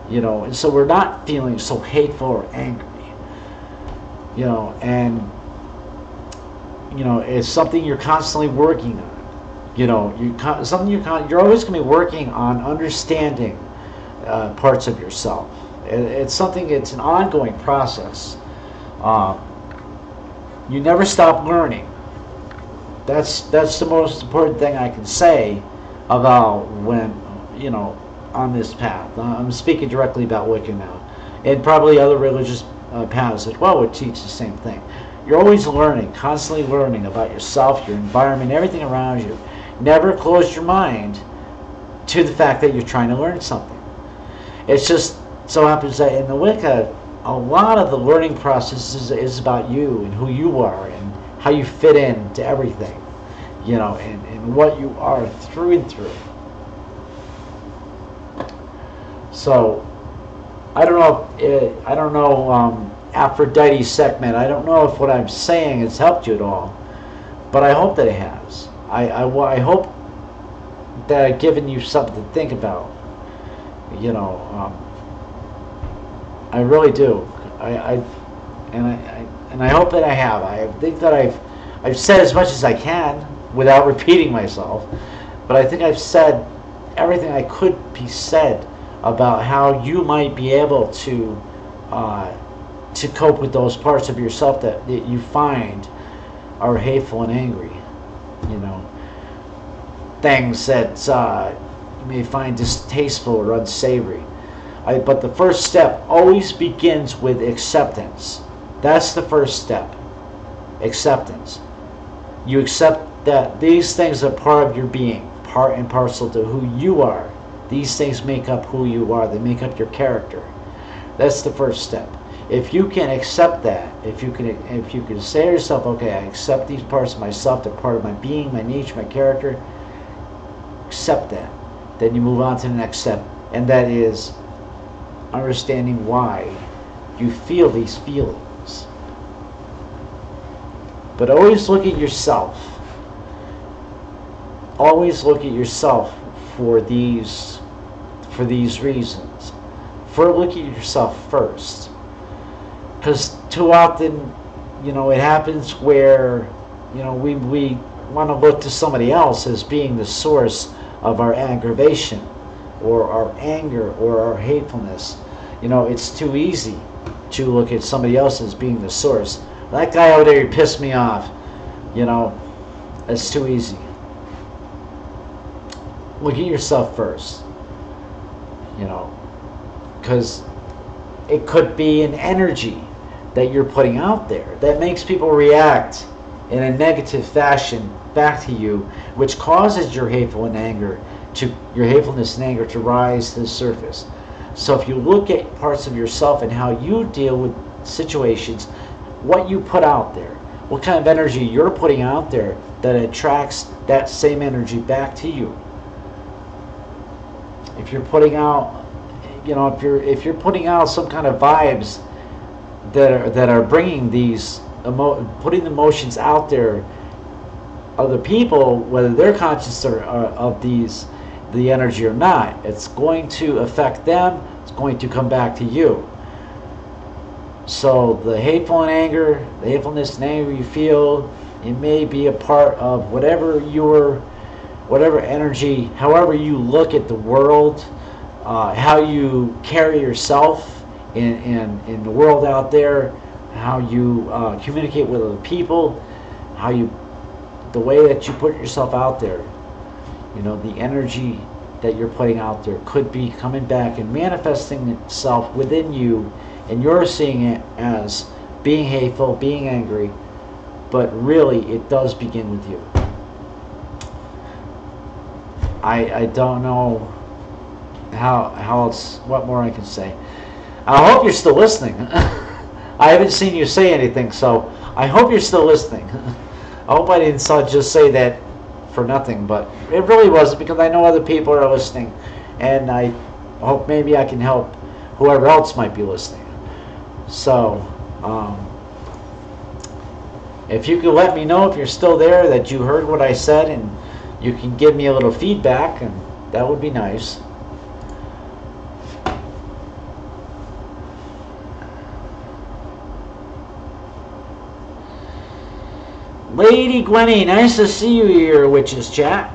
You know, and so we're not feeling so hateful or angry. You know, and you know, it's something you're constantly working on. You know, you're always going to be working on understanding parts of yourself. It's something. It's an ongoing process. You never stop learning. That's the most important thing I can say about when, you know, on this path. I'm speaking directly about Wicca now, and probably other religious paths as well would teach the same thing. You're always learning, constantly learning about yourself, your environment, everything around you. Never close your mind to the fact that you're trying to learn something. It's just so happens that in the Wicca, a lot of the learning process is about you and who you are and how you fit in to everything, you know, and what you are through and through. So, I don't know, Aphrodite segment, I don't know if what I'm saying has helped you at all, but I hope that it has. I hope that I've given you something to think about. You know, I really do. And I hope that I have. I think that I've said as much as I can without repeating myself, but I think I've said everything I could be said about how you might be able to cope with those parts of yourself that you find are hateful and angry. You know, things that you may find distasteful or unsavory. But the first step always begins with acceptance. That's the first step. Acceptance. You accept that these things are part of your being, part and parcel to who you are. These things make up who you are. They make up your character. That's the first step. If you can accept that, if you can say to yourself, okay, I accept these parts of myself, they're part of my being, my nature, my character, accept that. Then you move on to the next step, and that is understanding why you feel these feelings. But always look at yourself. Always look at yourself for these reasons. Look at yourself first. Because too often, you know, it happens where, you know, we want to look to somebody else as being the source of our aggravation or our anger or our hatefulness. You know, it's too easy to look at somebody else as being the source. That guy over there, he pissed me off. You know, it's too easy. Look at yourself first. You know, because it could be an energy that you're putting out there that makes people react in a negative fashion back to you, which causes your hatefulness and anger to rise to the surface. So if you look at parts of yourself and how you deal with situations, what you put out there, what kind of energy you're putting out there that attracts that same energy back to you. If you're putting out, you know, if you're putting out some kind of vibes that are bringing these putting the emotions out there, other people, whether they're conscious of the energy or not, it's going to affect them. It's going to come back to you. So the hateful and anger, the hatefulness and anger you feel, it may be a part of whatever energy, however you look at the world, how you carry yourself in the world out there, how you communicate with other people, the way that you put yourself out there. You know, the energy that you're putting out there could be coming back and manifesting itself within you, and you're seeing it as being hateful, being angry, but really it does begin with you. I don't know how else, what more I can say. I hope you're still listening. I haven't seen you say anything, so I hope you're still listening. I hope I didn't just say that for nothing, but it really wasn't, because I know other people are listening, and I hope maybe I can help whoever else might be listening. So, if you could let me know if you're still there, that you heard what I said, and you can give me a little feedback, and that would be nice. Lady Gwenny, nice to see you here, Witches Chat.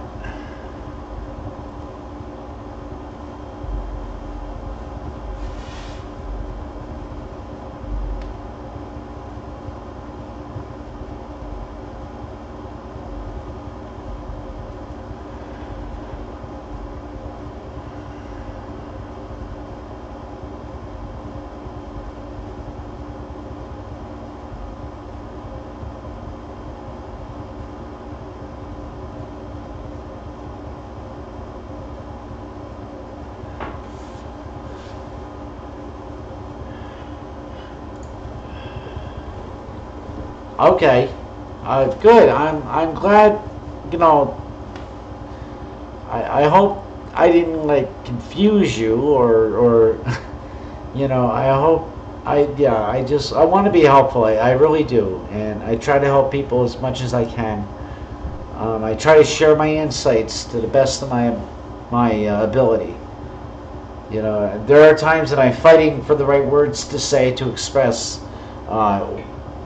Okay, good. I'm glad. You know, I hope I didn't like confuse you, or you know, I hope I want to be helpful. I really do, and I try to help people as much as I can. I try to share my insights to the best of my ability. You know, there are times that I'm fighting for the right words to say to express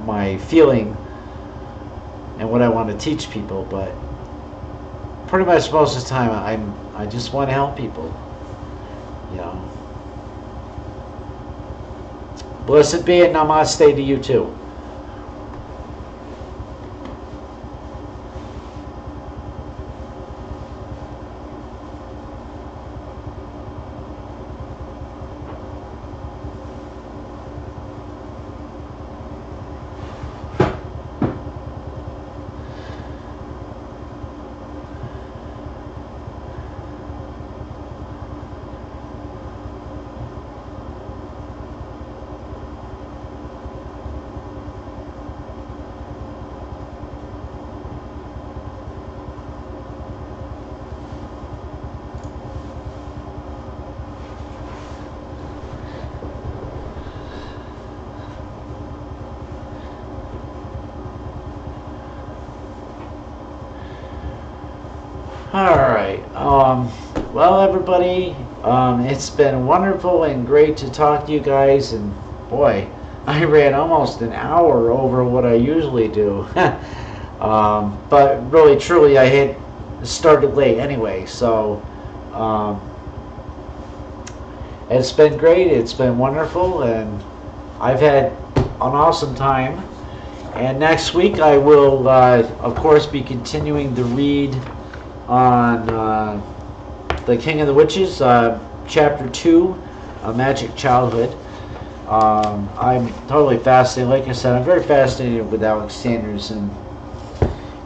my feeling and what I want to teach people, but pretty much most of the time I just want to help people. You know. Blessed be and namaste to you too. Alright, well everybody, it's been wonderful and great to talk to you guys, and boy, I ran almost an hour over what I usually do. But really, truly, I had started late anyway, so it's been great, it's been wonderful, and I've had an awesome time. And next week I will, of course, be continuing to read on The King of the Witches, Chapter 2, Magic Childhood. I'm totally fascinated. Like I said, I'm very fascinated with Alex Sanders, and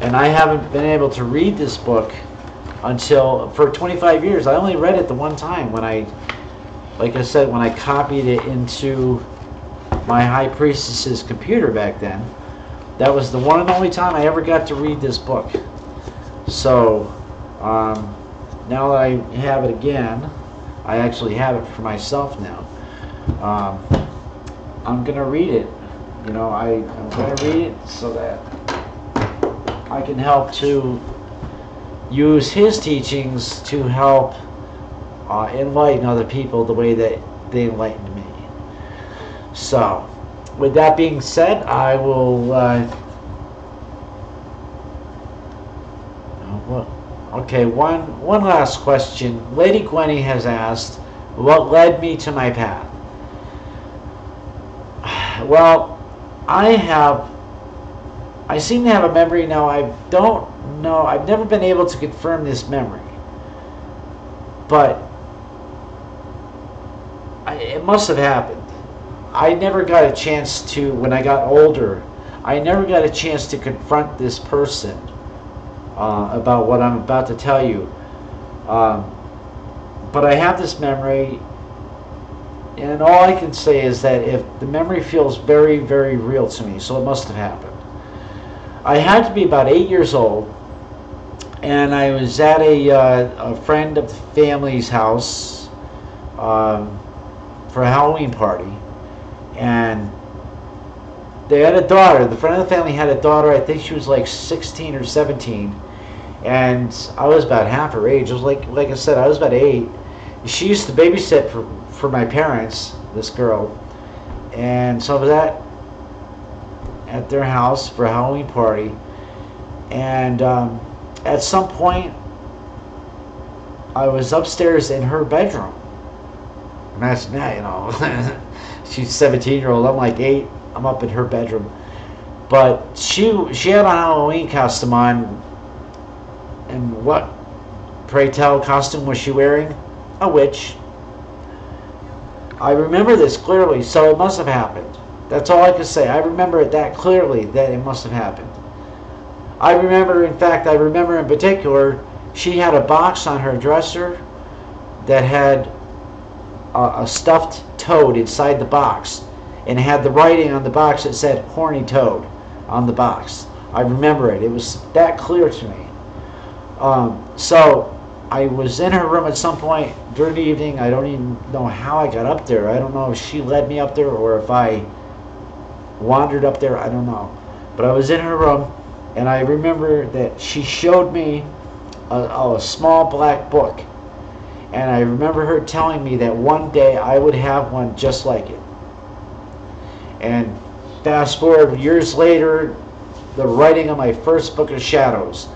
I haven't been able to read this book for 25 years. I only read it the one time when like I said, when I copied it into my High Priestess's computer back then. That was the one and only time I ever got to read this book. So, now that I have it again, I actually have it for myself now. I'm going to read it. You know, I'm going to read it so that I can help to use his teachings to help enlighten other people the way that they enlightened me. So, with that being said, I will. Okay, one last question. Lady Gwenny has asked, what led me to my path? Well, I seem to have a memory now. I don't know. I've never been able to confirm this memory, but it must have happened. I never got a chance to, when I got older, I never got a chance to confront this person about what I'm about to tell you. But I have this memory, and all I can say is that if the memory feels very, very real to me, so it must have happened. I had to be about 8 years old, and I was at a friend of the family's house for a Halloween party, and they had a daughter. The friend of the family had a daughter. I think she was like 16 or 17, and I was about half her age. I was like I said, I was about 8. She used to babysit for my parents, this girl, and so I was at their house for a Halloween party, and at some point I was upstairs in her bedroom. Imagine that, you know. She's 17-year-old, I'm like 8, I'm up in her bedroom. But she had a Halloween costume on, and what, pray tell, costume was she wearing? A witch. I remember this clearly, so it must have happened. That's all I can say. I remember it that clearly, that it must have happened. I remember in particular, she had a box on her dresser that had a stuffed toad inside the box, and it had the writing on the box that said "horny toad" on the box. I remember it. It was that clear to me. So I was in her room at some point during the evening. I don't even know how I got up there. I don't know if she led me up there or if I wandered up there. I don't know. But I was in her room, and I remember that she showed me a small black book. And I remember her telling me that one day I would have one just like it. And fast forward years later, the writing of my first book of shadows,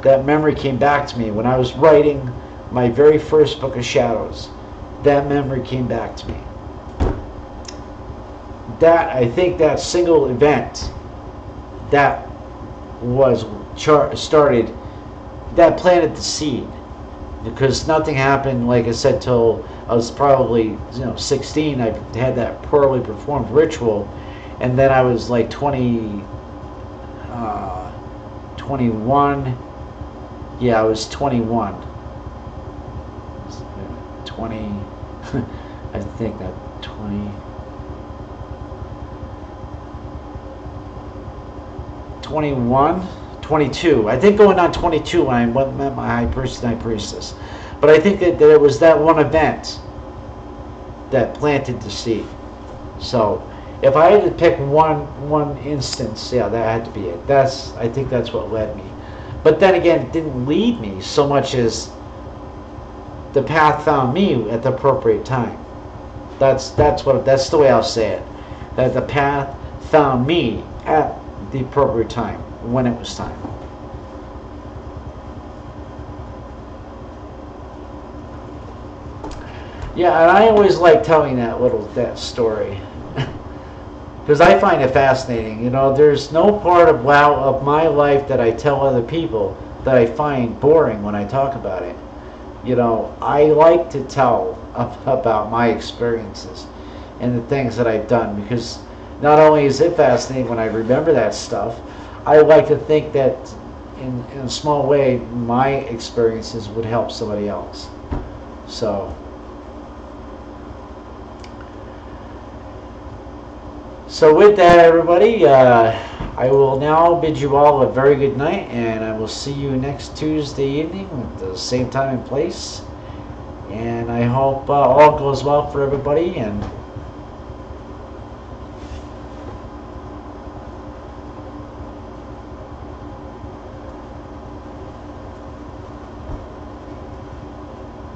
that memory came back to me when I was writing my very first book of shadows. That memory came back to me. That, I think, that single event that was started, that planted the seed. Because nothing happened, like I said, till I was probably 16. I had that poorly performed ritual, and then I was like 21. Yeah, I was 21. 20. I think that 20. 21. 22. I think going on 22 when I met my high priest and high priestess. But I think that it was that one event that planted the seed. So if I had to pick one instance, yeah, that had to be it. I think that's what led me. But then again, it didn't lead me so much as the path found me at the appropriate time. That's the way I'll say it. That the path found me at the appropriate time, when it was time. Yeah, and I always like telling that story because I find it fascinating. There's no part of my life that I tell other people that I find boring when I talk about it. I like to tell about my experiences and the things that I've done, because not only is it fascinating when I remember that stuff, I like to think that in a small way my experiences would help somebody else. So with that, everybody, I will now bid you all a very good night, and I will see you next Tuesday evening at the same time and place. And I hope all goes well for everybody. And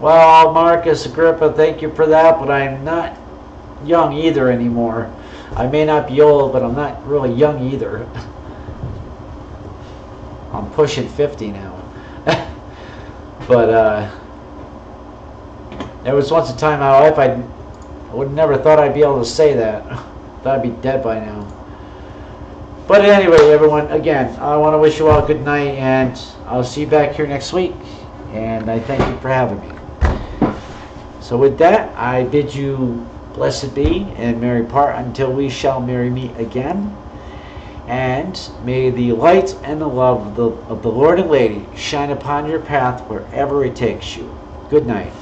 well, Marcus Agrippa, thank you for that, but I'm not young either anymore. I may not be old, but I'm not really young either. I'm pushing 50 now. But there was once a time in my life I would never thought I'd be able to say that. Thought I'd be dead by now. But anyway, everyone, again, I want to wish you all a good night, and I'll see you back here next week. And I thank you for having me. So with that, I bid you blessed be and merry part until we shall merry meet again. And may the light and the love of the Lord and Lady shine upon your path wherever it takes you. Good night.